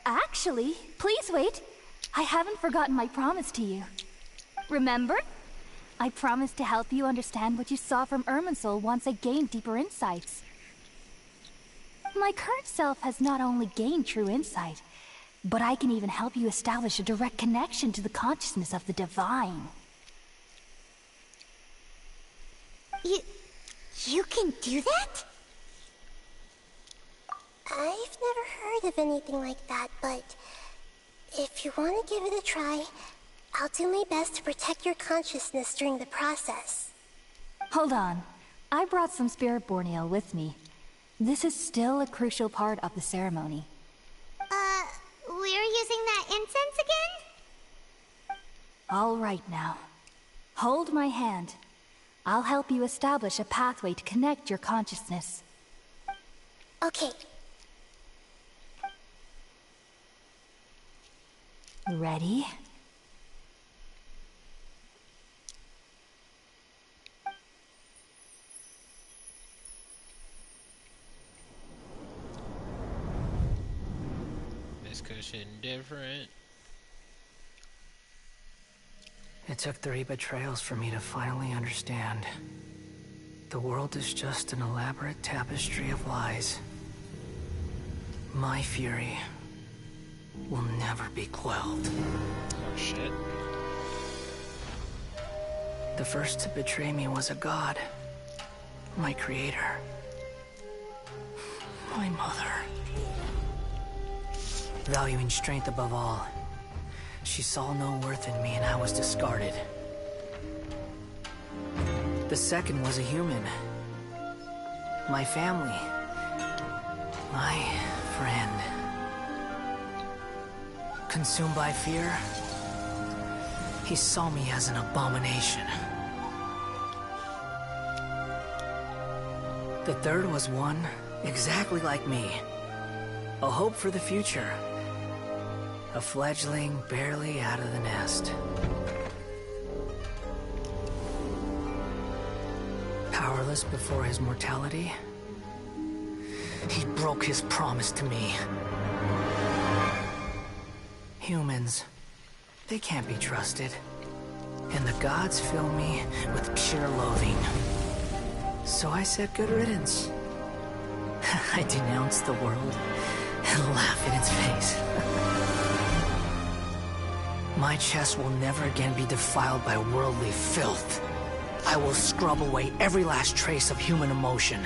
Actually, please wait. I haven't forgotten my promise to you. Remember? I promised to help you understand what you saw from Irminsul once I gained deeper insights. My current self has not only gained true insight, but I can even help you establish a direct connection to the consciousness of the divine. You can do that? I've never heard of anything like that, but if you want to give it a try, I'll do my best to protect your consciousness during the process. Hold on. I brought some spirit borneo with me. This is still a crucial part of the ceremony. We're using that incense again? All right now. Hold my hand. I'll help you establish a pathway to connect your consciousness. Okay. Ready? This cushion different. It took 3 betrayals for me to finally understand. The world is just an elaborate tapestry of lies. My fury will never be quelled. Oh shit. The first to betray me was a god. My creator. My mother. valuing strength above all. She saw no worth in me and I was discarded. The second was a human. My family. My friend. Consumed by fear, he saw me as an abomination. The third was one exactly like me. A hope for the future. A fledgling barely out of the nest. Powerless before his mortality, he broke his promise to me. Humans, they can't be trusted. And the gods fill me with pure loathing. So I said good riddance. I denounced the world and laughed in its face. My chest will never again be defiled by worldly filth. I will scrub away every last trace of human emotion.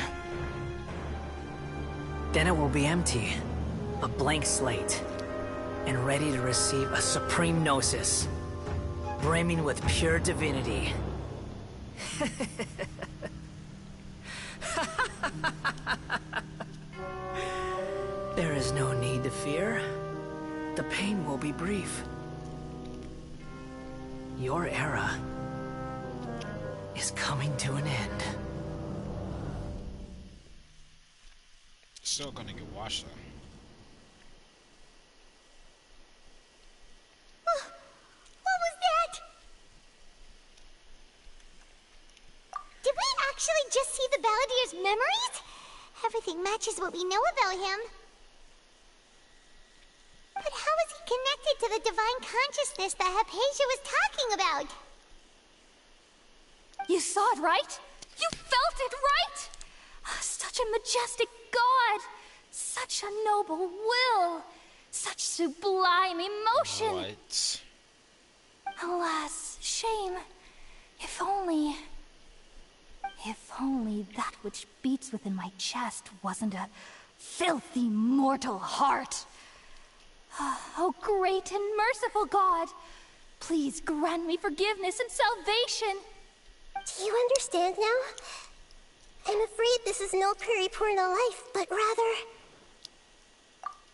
Then it will be empty, a blank slate, and ready to receive a supreme gnosis, brimming with pure divinity. There is no need to fear. The pain will be brief. Your era is coming to an end. Still gonna get washed though. What was that? Did we actually just see the Balladier's memories? Everything matches what we know about him. But how is he connected to the divine consciousness that Hypatia was talking about? You saw it, right? You felt it, right? Such a majestic god! Such a noble will! Such sublime emotion! What? Alas, shame. If only... If only that which beats within my chest wasn't a filthy mortal heart. Oh, great and merciful God! Please grant me forgiveness and salvation! Do you understand now? I'm afraid this is no Puripurna life, but rather...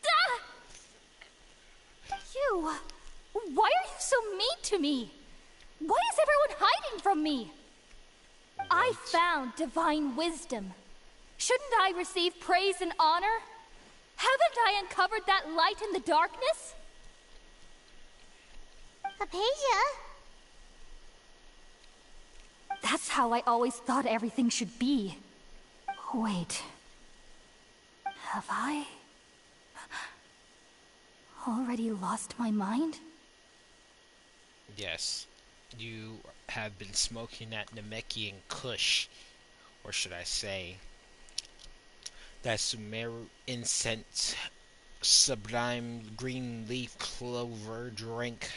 Ah! You... Why are you so mean to me? Why is everyone hiding from me? I found divine wisdom. Shouldn't I receive praise and honor? Haven't I uncovered that light in the darkness? Hypatia? That's how I always thought everything should be. Wait. Have I... already lost my mind? Yes. You have been smoking that Namekian Kush. Or should I say... that Sumeru incense, sublime green leaf clover drink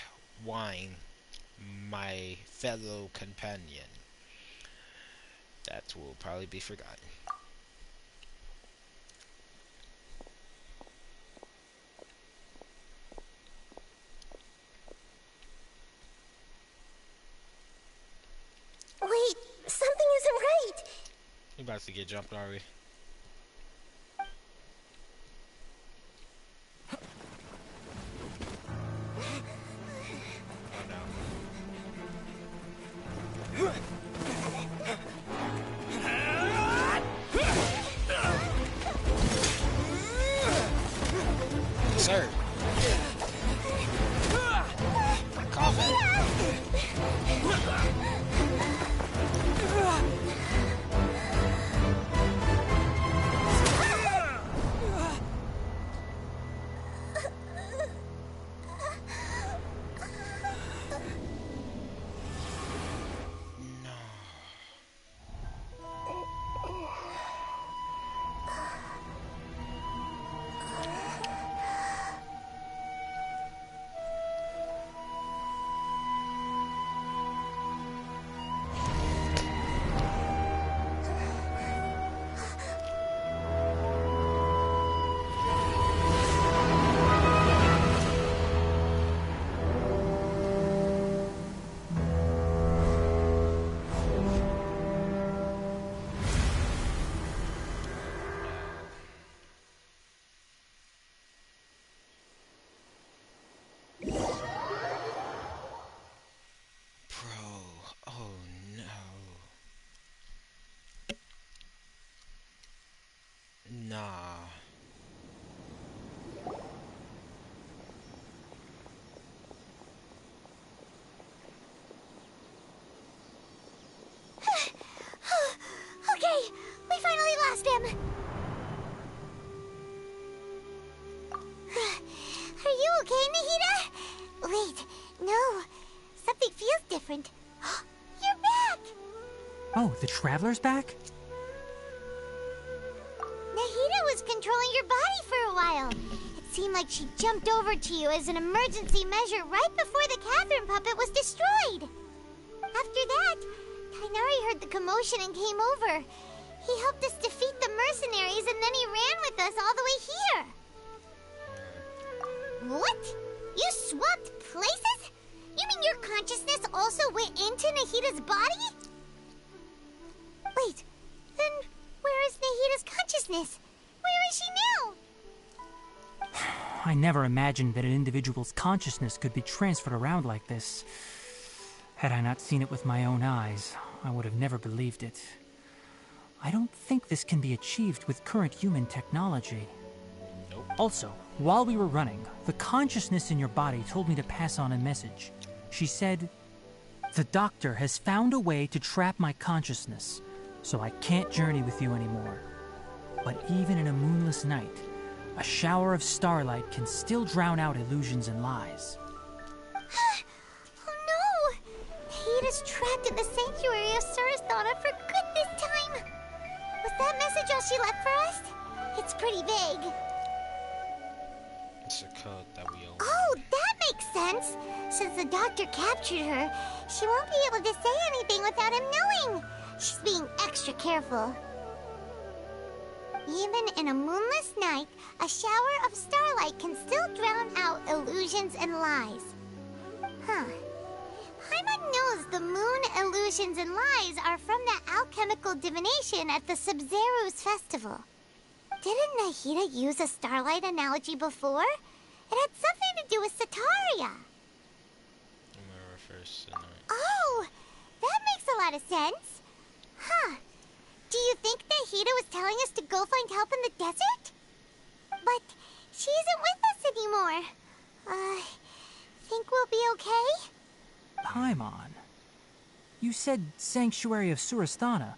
wine, my fellow companion. That will probably be forgotten. Wait, something isn't right. You about to get jumped, are we? Sir. Combat. Nah. Okay, we finally lost him. Are you okay, Nahida? Wait, no. Something feels different. You're back! Oh, the Traveler's back? Nahida was controlling your body for a while. It seemed like she jumped over to you as an emergency measure right before the Catherine puppet was destroyed. After that, Kainari heard the commotion and came over. He helped us defeat the mercenaries and then he ran with us all the way here. What? You swapped places? You mean your consciousness also went into Nahida's body? Wait, then where is Nahida's consciousness? Where is she now? I never imagined that an individual's consciousness could be transferred around like this. Had I not seen it with my own eyes, I would have never believed it. I don't think this can be achieved with current human technology. Nope. Also, while we were running, the consciousness in your body told me to pass on a message. She said, "The doctor has found a way to trap my consciousness, so I can't journey with you anymore. But even in a moonless night, a shower of starlight can still drown out illusions and lies." Oh no! Nahida's trapped in the sanctuary of Surasthana for good this time. Was that message all she left for us? It's pretty vague. It's a code that we own. Oh, that makes sense. Since the doctor captured her, she won't be able to say anything without him knowing. She's being extra careful. Even in a moonless night, a shower of starlight can still drown out illusions and lies. Huh. Paimon knows the moon illusions and lies are from the alchemical divination at the Sub-Zero's festival. Didn't Nahida use a starlight analogy before? It had something to do with Sataria. Oh, that makes a lot of sense. Huh. Do you think Nahida was telling us to go find help in the desert? But she isn't with us anymore. Think we'll be okay? Paimon, you said Sanctuary of Surasthana.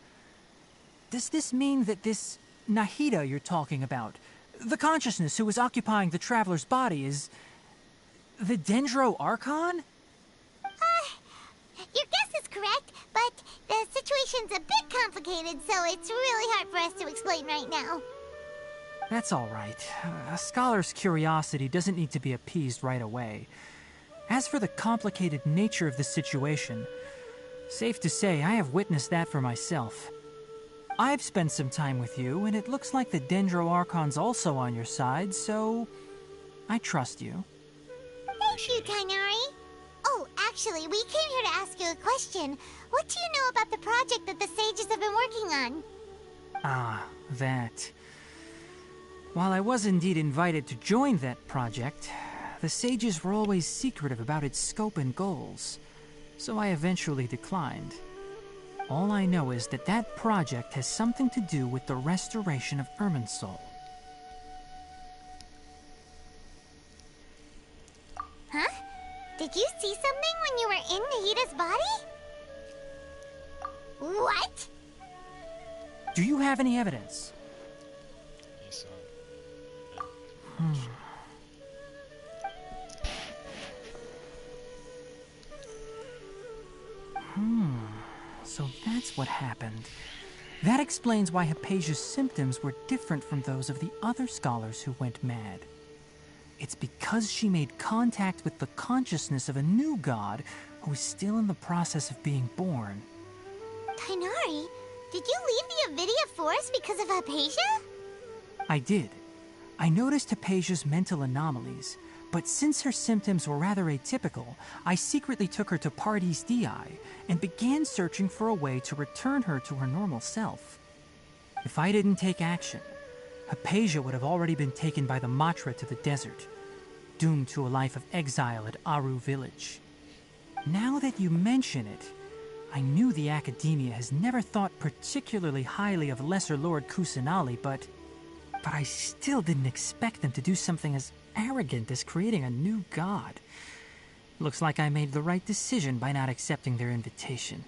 Does this mean that this Nahida you're talking about, the consciousness who is occupying the Traveler's body, is the Dendro Archon? Your guess is correct, but the situation's a bit complicated, so it's really hard for us to explain right now. That's all right. A scholar's curiosity doesn't need to be appeased right away. As for the complicated nature of the situation, safe to say I have witnessed that for myself. I've spent some time with you, and it looks like the Dendro Archon's also on your side, so I trust you. Thank you, Kainari. Oh, actually, we came here to ask you a question. What do you know about the project that the sages have been working on? Ah, that. While I was indeed invited to join that project, the sages were always secretive about its scope and goals, so I eventually declined. All I know is that that project has something to do with the restoration of Irminsul. Huh? Did you see something when you were in Nahida's body? What? Do you have any evidence? So that's what happened. That explains why Hypatia's symptoms were different from those of the other scholars who went mad. It's because she made contact with the consciousness of a new god who is still in the process of being born. Kainari, did you leave the Avidia Forest because of Hypatia? I did. I noticed Hypatia's mental anomalies, but since her symptoms were rather atypical, I secretly took her to Pardis Dii and began searching for a way to return her to her normal self. If I didn't take action, Hypatia would have already been taken by the Matra to the desert, doomed to a life of exile at Aru village. Now that you mention it, I knew the Academia has never thought particularly highly of Lesser Lord Kusanali, but but I still didn't expect them to do something as arrogant as creating a new god. Looks like I made the right decision by not accepting their invitation.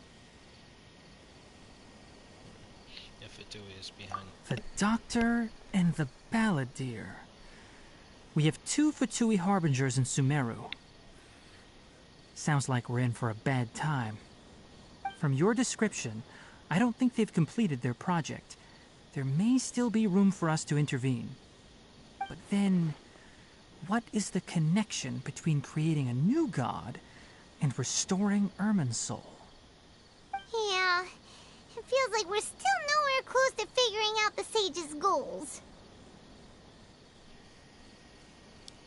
Is behind. The Doctor and the Balladeer. We have 2 Fatui Harbingers in Sumeru. Sounds like we're in for a bad time. From your description, I don't think they've completed their project. There may still be room for us to intervene. But then, what is the connection between creating a new god and restoring Irminsul? Yeah, it feels like we're still nowhere close to figuring out the Sage's goals.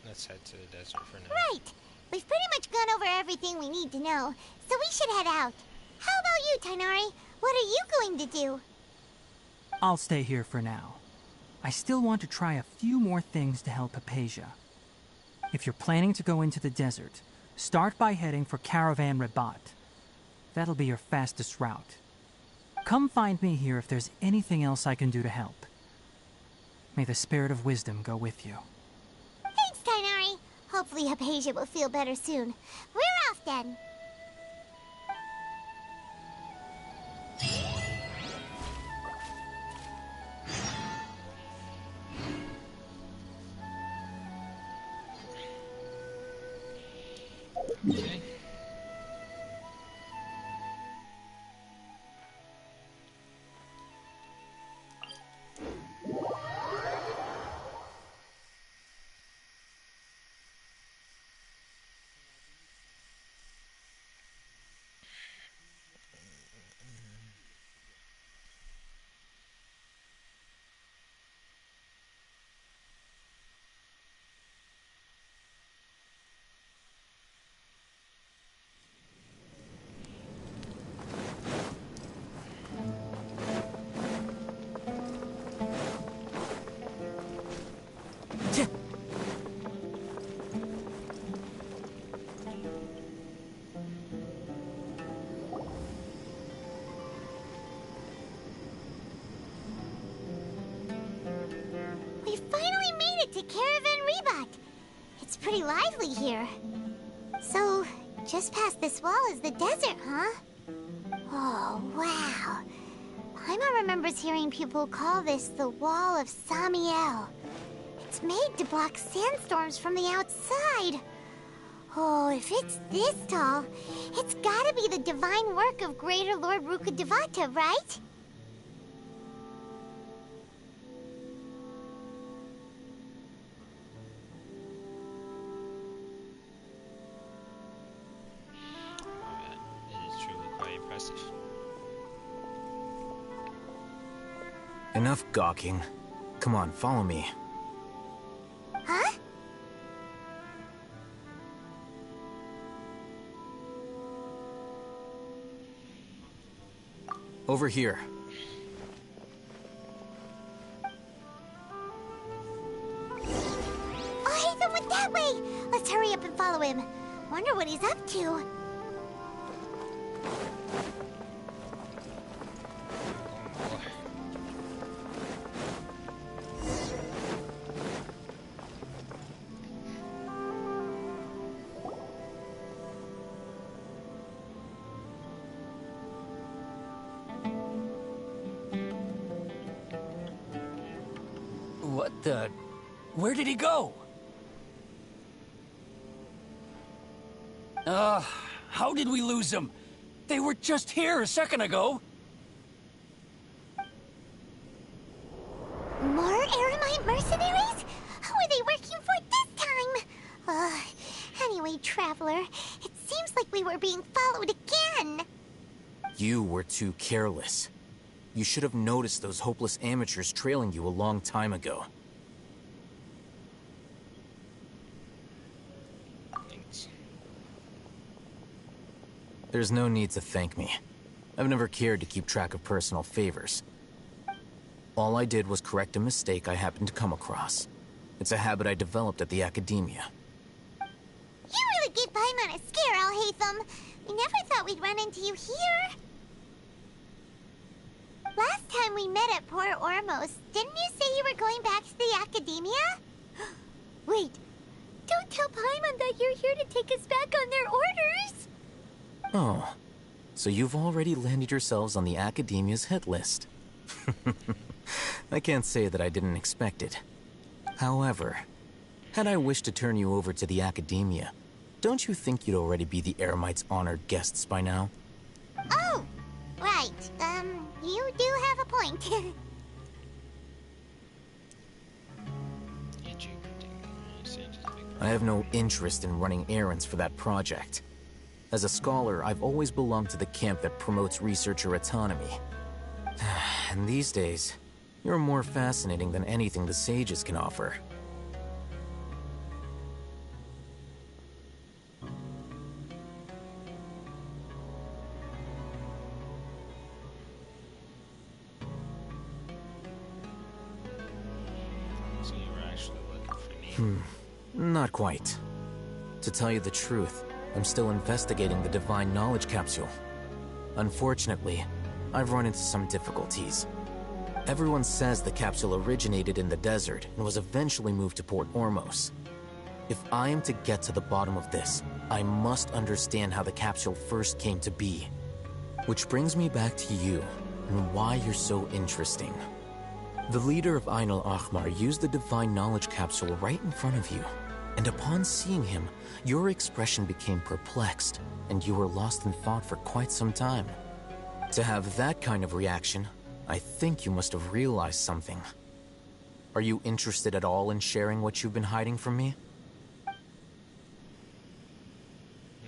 Let's head to the desert for now. Right. We've pretty much gone over everything we need to know, so we should head out. How about you, Tainari? What are you going to do? I'll stay here for now. I still want to try a few more things to help Hypatia. If you're planning to go into the desert, start by heading for Caravan Rabat. That'll be your fastest route. Come find me here if there's anything else I can do to help. May the spirit of wisdom go with you. Thanks, Tainari. Hopefully Hypatia will feel better soon. We're off then. Okay. We finally made it to Caravan Rebat. It's pretty lively here. So, just past this wall is the desert, huh? Oh, wow. Paimon remembers hearing people call this the Wall of Samiel. It's made to block sandstorms from the outside. Oh, if it's this tall, it's gotta be the divine work of Greater Lord Rukkhadevata, right? It is truly quite impressive. Enough gawking. Come on, follow me. Huh? Over here. Oh, Hatham went that way! Let's hurry up and follow him. Wonder what he's up to. What the... Where did he go? How did we lose them? They were just here a second ago. More Eremite mercenaries? Who are they working for this time? Anyway, Traveler, it seems like we were being followed again. You were too careless. You should have noticed those hopeless amateurs trailing you a long time ago. Thanks. There's no need to thank me. I've never cared to keep track of personal favors. All I did was correct a mistake I happened to come across. It's a habit I developed at the Academia. You really gave Paimon a scare, Al Hatham. We never thought we'd run into you here. Last time we met at Port Ormos, didn't you say you were going back to the Academia? Wait, don't tell Paimon that you're here to take us back on their orders! Oh, so you've already landed yourselves on the Academia's hit list. I can't say that I didn't expect it. However, had I wished to turn you over to the Academia, don't you think you'd already be the Eremites' honored guests by now? Oh, right. You do have a point. I have no interest in running errands for that project. As a scholar, I've always belonged to the camp that promotes researcher autonomy. And these days, you're more fascinating than anything the sages can offer. So you were actually looking for me? Not quite. To tell you the truth, I'm still investigating the Divine Knowledge Capsule. Unfortunately, I've run into some difficulties. Everyone says the capsule originated in the desert and was eventually moved to Port Ormos. If I am to get to the bottom of this, I must understand how the capsule first came to be. Which brings me back to you, and why you're so interesting. The leader of Ain al-Ahmar used the Divine Knowledge Capsule right in front of you, and upon seeing him, your expression became perplexed, and you were lost in thought for quite some time. To have that kind of reaction, I think you must have realized something. Are you interested at all in sharing what you've been hiding from me? It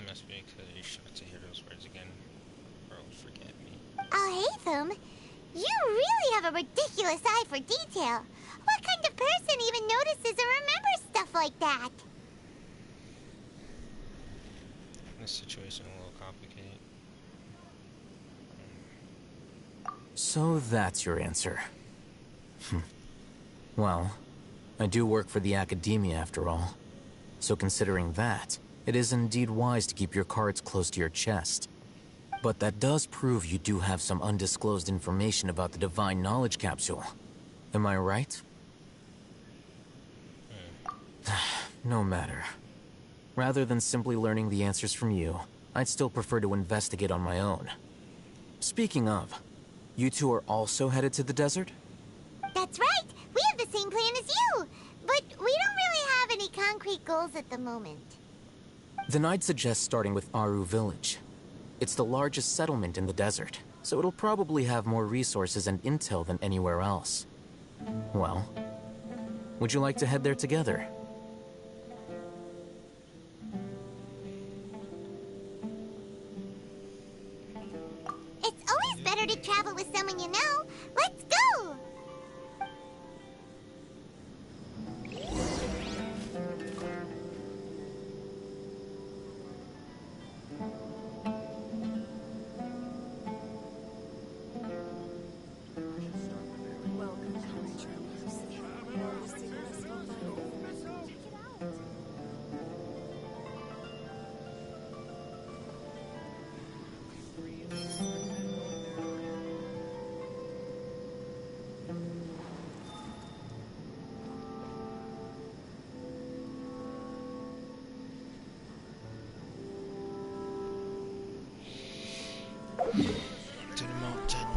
must be because you shocked to hear those words again. Bro, forget me. Oh, Hatham, you really have a ridiculous eye for detail. What kind of person even notices or remembers stuff like that? This situation a little complicated. So that's your answer. Well, I do work for the Academia after all. So considering that, it is indeed wise to keep your cards close to your chest. But that does prove you do have some undisclosed information about the Divine Knowledge Capsule. Am I right? No matter. Rather than simply learning the answers from you, I'd still prefer to investigate on my own. Speaking of, you two are also headed to the desert? That's right. We have the same plan as you. But we don't really have any concrete goals at the moment. Then I'd suggest starting with Aru Village. It's the largest settlement in the desert, so it'll probably have more resources and intel than anywhere else. Well, would you like to head there together? It's always better to travel with someone you know. Let's go! To the mountain.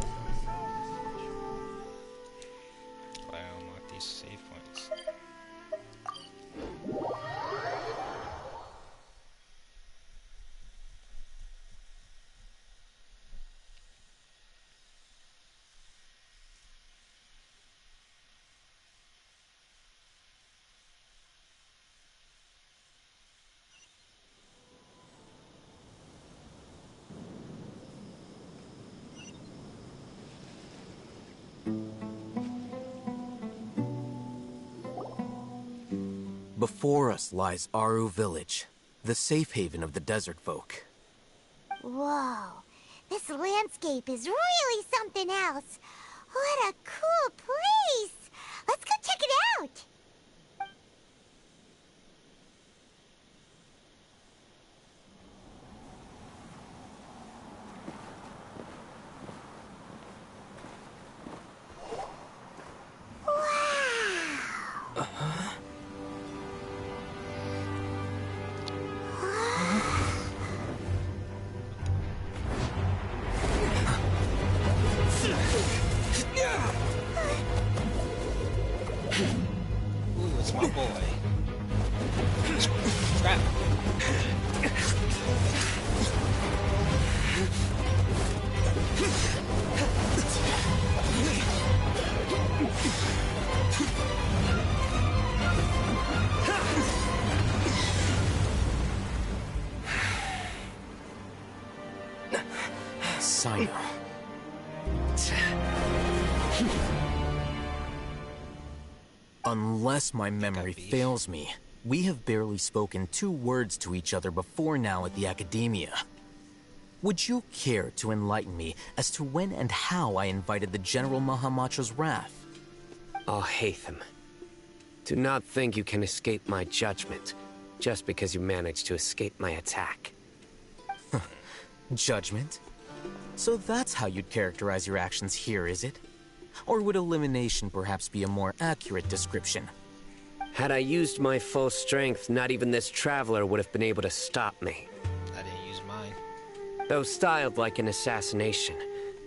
Glad I unlocked these save points. Before us lies Aru Village, the safe haven of the desert folk. Whoa. This landscape is really something else. What a cool place! Let's go check it out! Ooh, it's my boy. Scrap. Sino. Unless my memory fails me, we have barely spoken 2 words to each other before now at the Academia. Would you care to enlighten me as to when and how I invited the General Mahamatra's wrath? Alhaitham, do not think you can escape my judgment just because you managed to escape my attack. Judgment? So that's how you'd characterize your actions here, is it? Or would elimination perhaps be a more accurate description? Had I used my full strength, not even this traveler would have been able to stop me. I didn't use mine. Though styled like an assassination,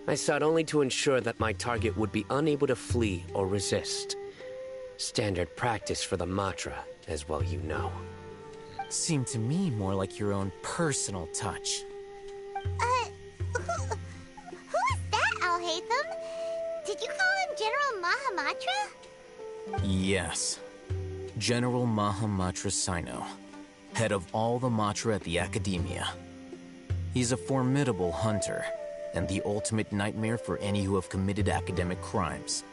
I sought only to ensure that my target would be unable to flee or resist. Standard practice for the Matra, as well you know. Seemed to me more like your own personal touch. Who is that, Alhaitham? Did you call him General Mahamatra? Yes. General Mahamatra Sino, head of all the Matra at the Academia. He's a formidable hunter, and the ultimate nightmare for any who have committed academic crimes.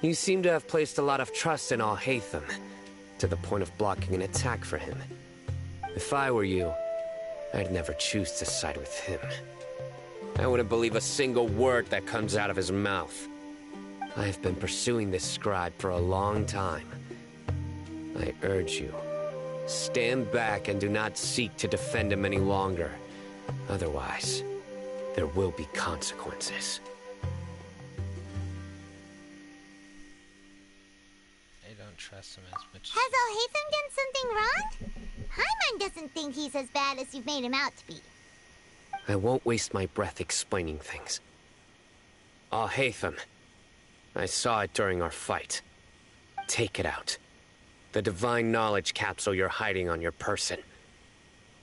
You seem to have placed a lot of trust in Alhaitham, to the point of blocking an attack for him. If I were you, I'd never choose to side with him. I wouldn't believe a single word that comes out of his mouth. I've been pursuing this scribe for a long time. I urge you, stand back and do not seek to defend him any longer. Otherwise, there will be consequences. I don't trust him as much. Has Alhaitham done something wrong? Paimon doesn't think he's as bad as you've made him out to be. I won't waste my breath explaining things. Alhaitham, I saw it during our fight. Take it out. The divine knowledge capsule you're hiding on your person.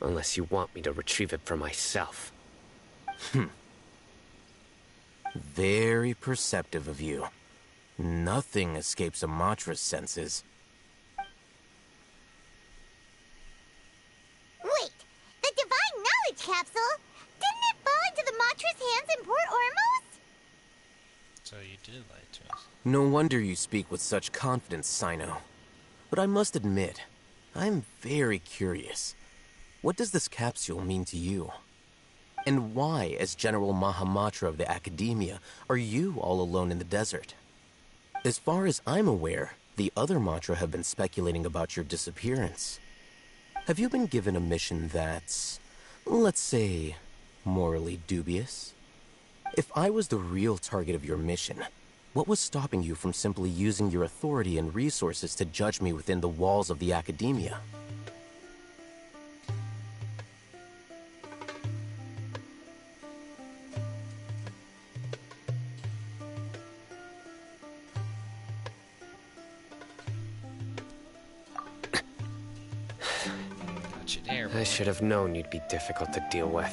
Unless you want me to retrieve it for myself. Very perceptive of you. Nothing escapes a Matra's senses. Wait, the divine knowledge capsule? Didn't it fall into the Matra's hands in Port Ormos? So you did lie to us. No wonder you speak with such confidence, Sino. But I must admit, I'm very curious. What does this capsule mean to you? And why, as General Mahamatra of the Academia, are you all alone in the desert? As far as I'm aware, the other Matra have been speculating about your disappearance. Have you been given a mission that's, let's say, morally dubious? If I was the real target of your mission, what was stopping you from simply using your authority and resources to judge me within the walls of the Academia? I should have known you'd be difficult to deal with.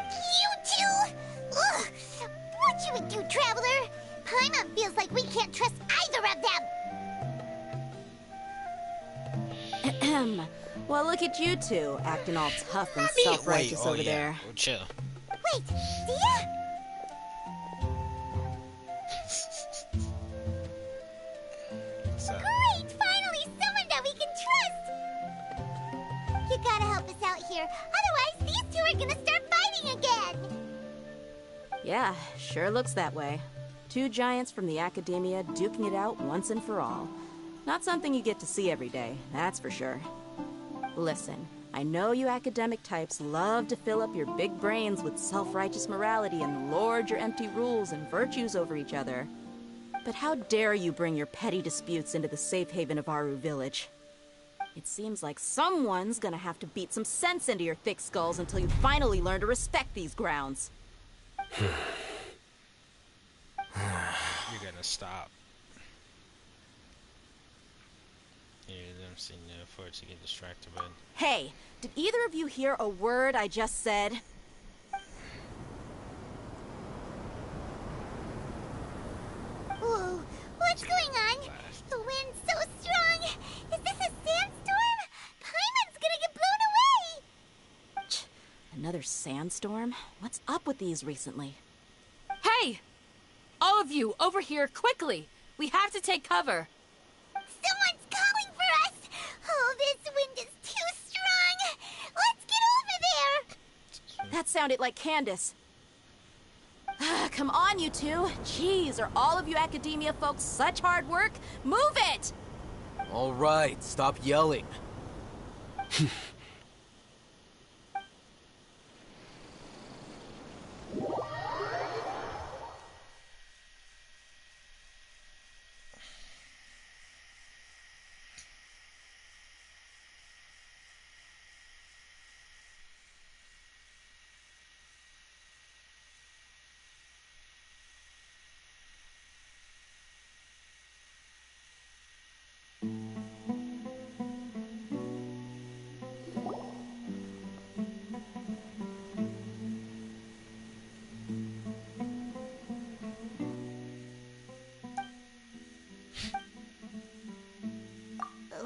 You two! Ugh! What you would do, Traveler? Paimon feels like we can't trust either of them! Well, look at you two, acting all tough and self-righteous over there. Oh, chill. Wait, Dia? Great! Finally, someone that we can trust! You gotta help us out here, otherwise these two are gonna start fighting again! Yeah, sure looks that way. Two giants from the Academia duking it out once and for all. Not something you get to see every day, that's for sure. Listen, I know you academic types love to fill up your big brains with self-righteous morality and lord your empty rules and virtues over each other. But how dare you bring your petty disputes into the safe haven of Aru Village? It seems like someone's gonna have to beat some sense into your thick skulls until you finally learn to respect these grounds. You're gonna stop. Yeah, I'm sitting there for it to get distracted, but... Hey, did either of you hear a word I just said? Whoa, what's going on? The wind's so strong. Is this a sandstorm? Paimon's gonna get blown away. Another sandstorm? What's up with these recently? Hey! All of you, over here, quickly! We have to take cover. Someone's calling for us. Oh, this wind is too strong. Let's get over there. That sounded like Candace. Come on, you two. Jeez, are all of you academia folks such hard work? Move it! All right, stop yelling.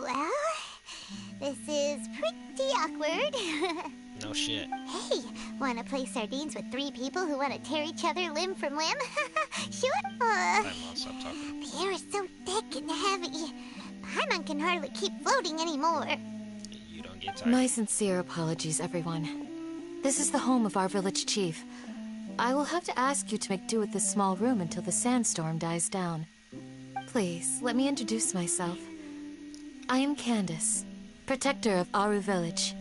Well, this is pretty awkward. No shit. Hey, wanna play sardines with 3 people who wanna tear each other limb from limb? Sure. Stop talking. The air is so thick and heavy. Paimon can hardly keep floating anymore. You don't get tired. My sincere apologies, everyone. This is the home of our village chief. I will have to ask you to make do with this small room until the sandstorm dies down. Please, let me introduce myself. I am Candace, protector of Aru Village.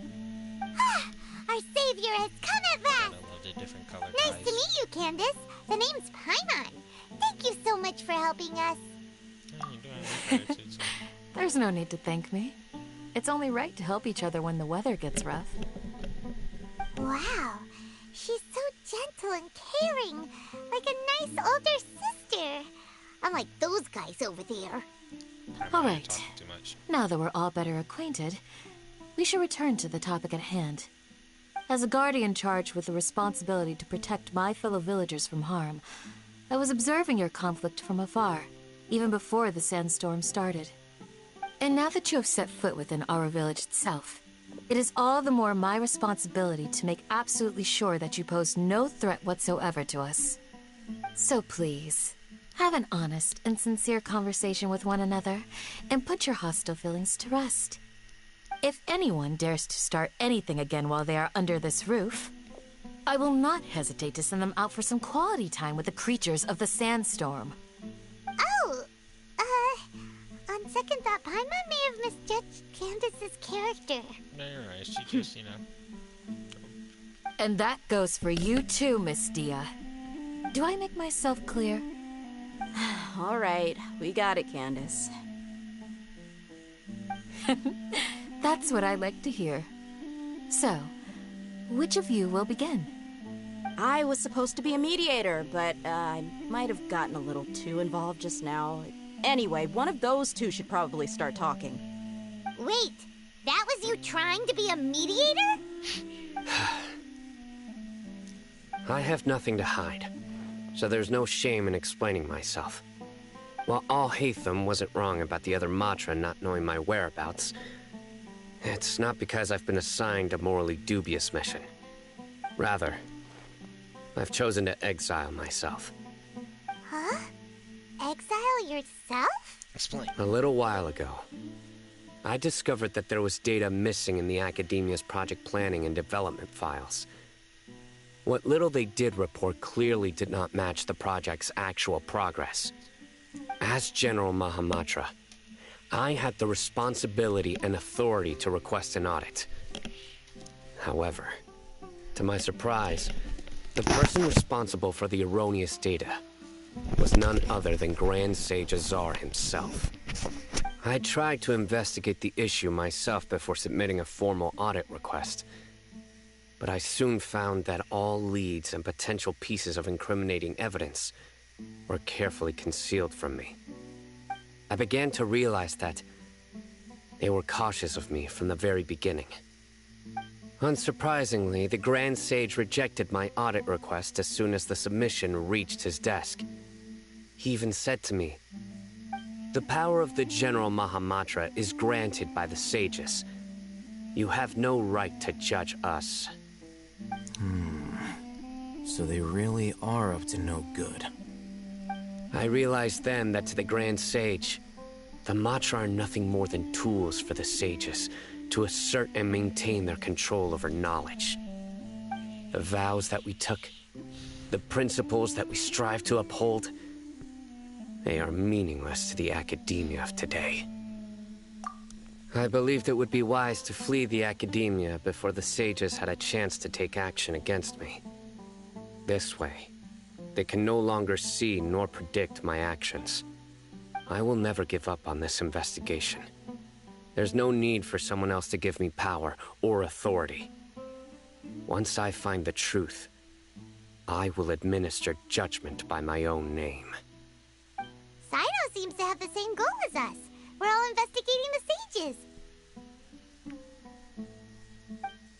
Our savior has come at last! I love the different color Nice ties. to meet you, Candace. The name's Paimon. Thank you so much for helping us. There's no need to thank me. It's only right to help each other when the weather gets rough. Wow, she's so gentle and caring, like a nice older sister. Unlike those guys over there. All right. Now that we're all better acquainted, we should return to the topic at hand. As a guardian charged with the responsibility to protect my fellow villagers from harm, I was observing your conflict from afar, even before the sandstorm started. And now that you have set foot within our village itself, it is all the more my responsibility to make absolutely sure that you pose no threat whatsoever to us. So please, have an honest and sincere conversation with one another, and put your hostile feelings to rest. If anyone dares to start anything again while they are under this roof, I will not hesitate to send them out for some quality time with the creatures of the sandstorm. Oh, on second thought, Paimon may have misjudged Candace's character. No, you're right. She just, you know. And that goes for you too, Miss Dia. Do I make myself clear? All right, we got it, Candace. That's what I like to hear. So, which of you will begin? I was supposed to be a mediator, but I might have gotten a little too involved just now. Anyway, one of those two should probably start talking. Wait, that was you trying to be a mediator? I have nothing to hide, so there's no shame in explaining myself. While Alhaitham wasn't wrong about the other Matra not knowing my whereabouts, it's not because I've been assigned a morally dubious mission. Rather, I've chosen to exile myself. Huh? Exile yourself? Explain. A little while ago, I discovered that there was data missing in the Academia's project planning and development files. What little they did report clearly did not match the project's actual progress. As General Mahamatra, I had the responsibility and authority to request an audit. However, to my surprise, the person responsible for the erroneous data was none other than Grand Sage Azar himself. I tried to investigate the issue myself before submitting a formal audit request, but I soon found that all leads and potential pieces of incriminating evidence were carefully concealed from me. I began to realize that They were cautious of me from the very beginning. Unsurprisingly, the Grand Sage rejected my audit request as soon as the submission reached his desk. He even said to me, "The power of the General Mahamatra is granted by the sages. You have no right to judge us." So they really are up to no good. I realized then that to the Grand Sage, the Matra are nothing more than tools for the sages to assert and maintain their control over knowledge. The vows that we took, the principles that we strive to uphold, they are meaningless to the academia of today. I believed it would be wise to flee the academia before the sages had a chance to take action against me. This way, they can no longer see nor predict my actions. I will never give up on this investigation. There's no need for someone else to give me power or authority. Once I find the truth, I will administer judgment by my own name. Sino seems to have the same goal as us. We're all investigating the sages.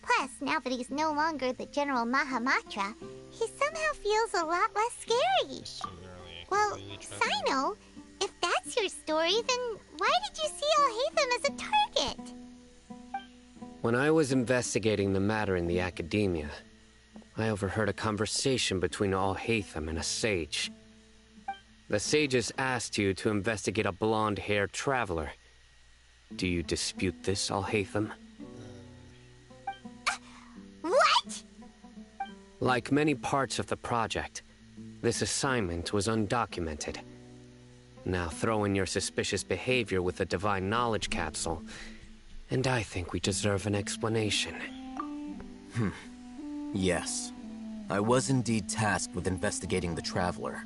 Plus, now that he's no longer the General Mahamatra, he somehow feels a lot less scary. Well, Sino, if that's your story, then why did you see Alhaitham as a target? When I was investigating the matter in the academia, I overheard a conversation between Alhaitham and a sage. The sages asked you to investigate a blonde-haired traveler. Do you dispute this, Alhaitham? What? Like many parts of the project, this assignment was undocumented. Now throw in your suspicious behavior with the Divine Knowledge Capsule, and I think we deserve an explanation. Yes. I was indeed tasked with investigating the Traveler.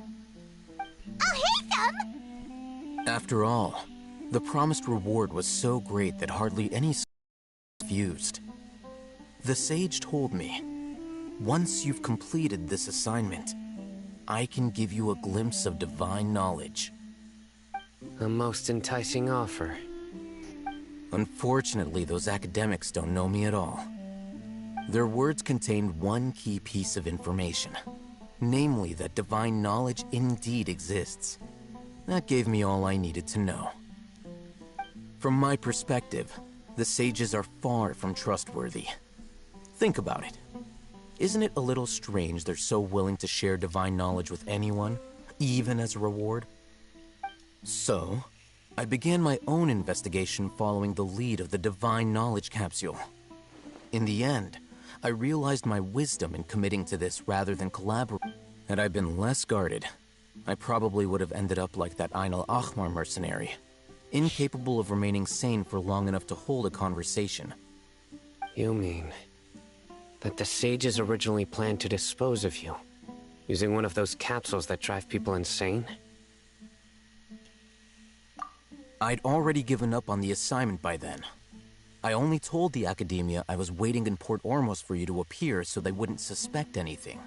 Alhaitham! After all, the promised reward was so great that hardly any refused. The sage told me, once you've completed this assignment, I can give you a glimpse of divine knowledge. A most enticing offer. Unfortunately, those academics don't know me at all. Their words contained one key piece of information, namely that divine knowledge indeed exists. That gave me all I needed to know. From my perspective, the sages are far from trustworthy. Think about it. Isn't it a little strange they're so willing to share divine knowledge with anyone, even as a reward? So, I began my own investigation following the lead of the Divine Knowledge Capsule. In the end, I realized my wisdom in committing to this rather than collaborating. Had I been less guarded, I probably would have ended up like that Ain al-Ahmar mercenary, incapable of remaining sane for long enough to hold a conversation. You mean that the sages originally planned to dispose of you, using one of those capsules that drive people insane? I'd already given up on the assignment by then. I only told the Academia I was waiting in Port Ormos for you to appear so they wouldn't suspect anything.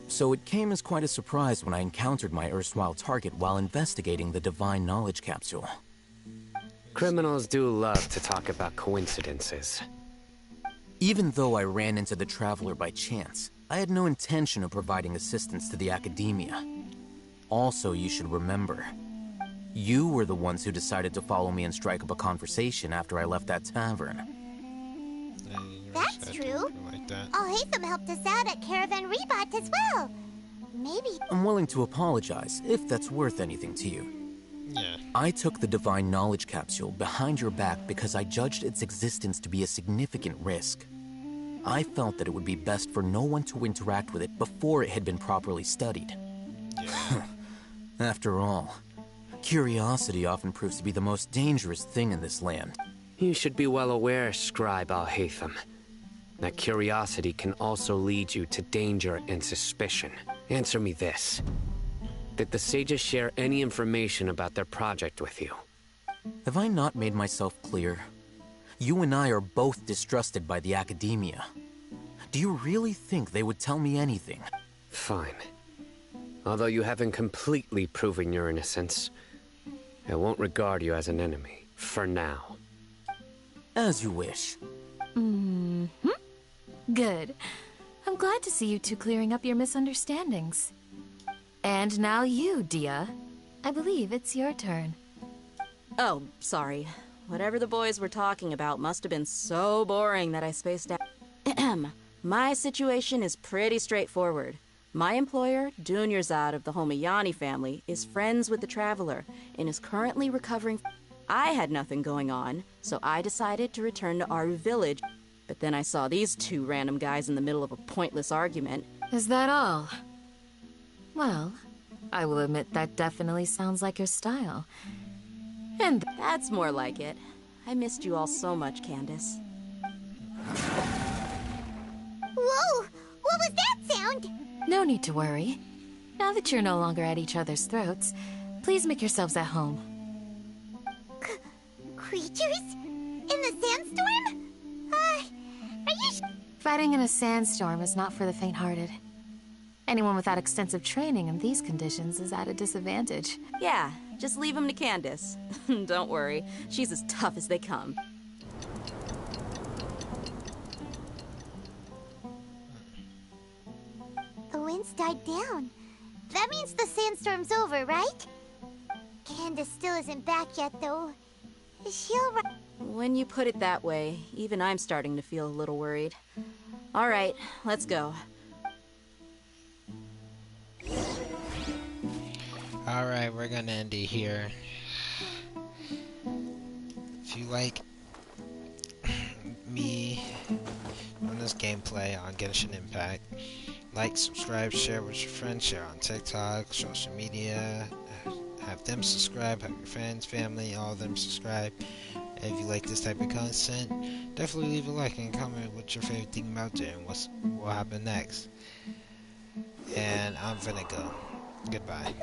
So it came as quite a surprise when I encountered my erstwhile target while investigating the Divine Knowledge Capsule. Criminals do love to talk about coincidences. Even though I ran into the Traveler by chance, I had no intention of providing assistance to the Academia. Also, you should remember, you were the ones who decided to follow me and strike up a conversation after I left that tavern. That's true. Alhaitham helped us out at Caravan Rebat as well. Maybe... I'm willing to apologize, if that's worth anything to you. Yeah. I took the Divine Knowledge Capsule behind your back because I judged its existence to be a significant risk. I felt that it would be best for no one to interact with it before it had been properly studied. Yeah. After all, curiosity often proves to be the most dangerous thing in this land. You should be well aware, Scribe Alhaitham, that curiosity can also lead you to danger and suspicion. Answer me this. Did the sages share any information about their project with you? Have I not made myself clear? You and I are both distrusted by the Academia. Do you really think they would tell me anything? Fine. Although you haven't completely proven your innocence, I won't regard you as an enemy, for now. As you wish. Mm-hmm. Good. I'm glad to see you two clearing up your misunderstandings. And now you, Dia. I believe it's your turn. Oh, sorry. Whatever the boys were talking about must have been so boring that I spaced out. My situation is pretty straightforward. My employer, Dunyarzad of the Homayani family, is friends with the Traveler and is currently recovering. I had nothing going on, so I decided to return to Aru Village. But then I saw these two random guys in the middle of a pointless argument. Is that all? Well, I will admit that definitely sounds like your style. And that's more like it. I missed you all so much, Candace. Whoa! What was that sound? No need to worry. Now that you're no longer at each other's throats, please make yourselves at home. Creatures? In the sandstorm? Are you Fighting in a sandstorm is not for the faint-hearted. Anyone without extensive training in these conditions is at a disadvantage. Yeah, just leave him to Candace. Don't worry, she's as tough as they come. The wind's died down. That means the sandstorm's over, right? Candace still isn't back yet, though. She'll... When you put it that way, even I'm starting to feel a little worried. All right, let's go. Alright, we're gonna end it here. If you like me on this gameplay on Genshin Impact, like, subscribe, share with your friends, share on TikTok, social media, have them subscribe, have your friends, family, all of them subscribe. And if you like this type of content, definitely leave a like and comment what your favorite thing about it and what will happen next. And I'm gonna go. Goodbye.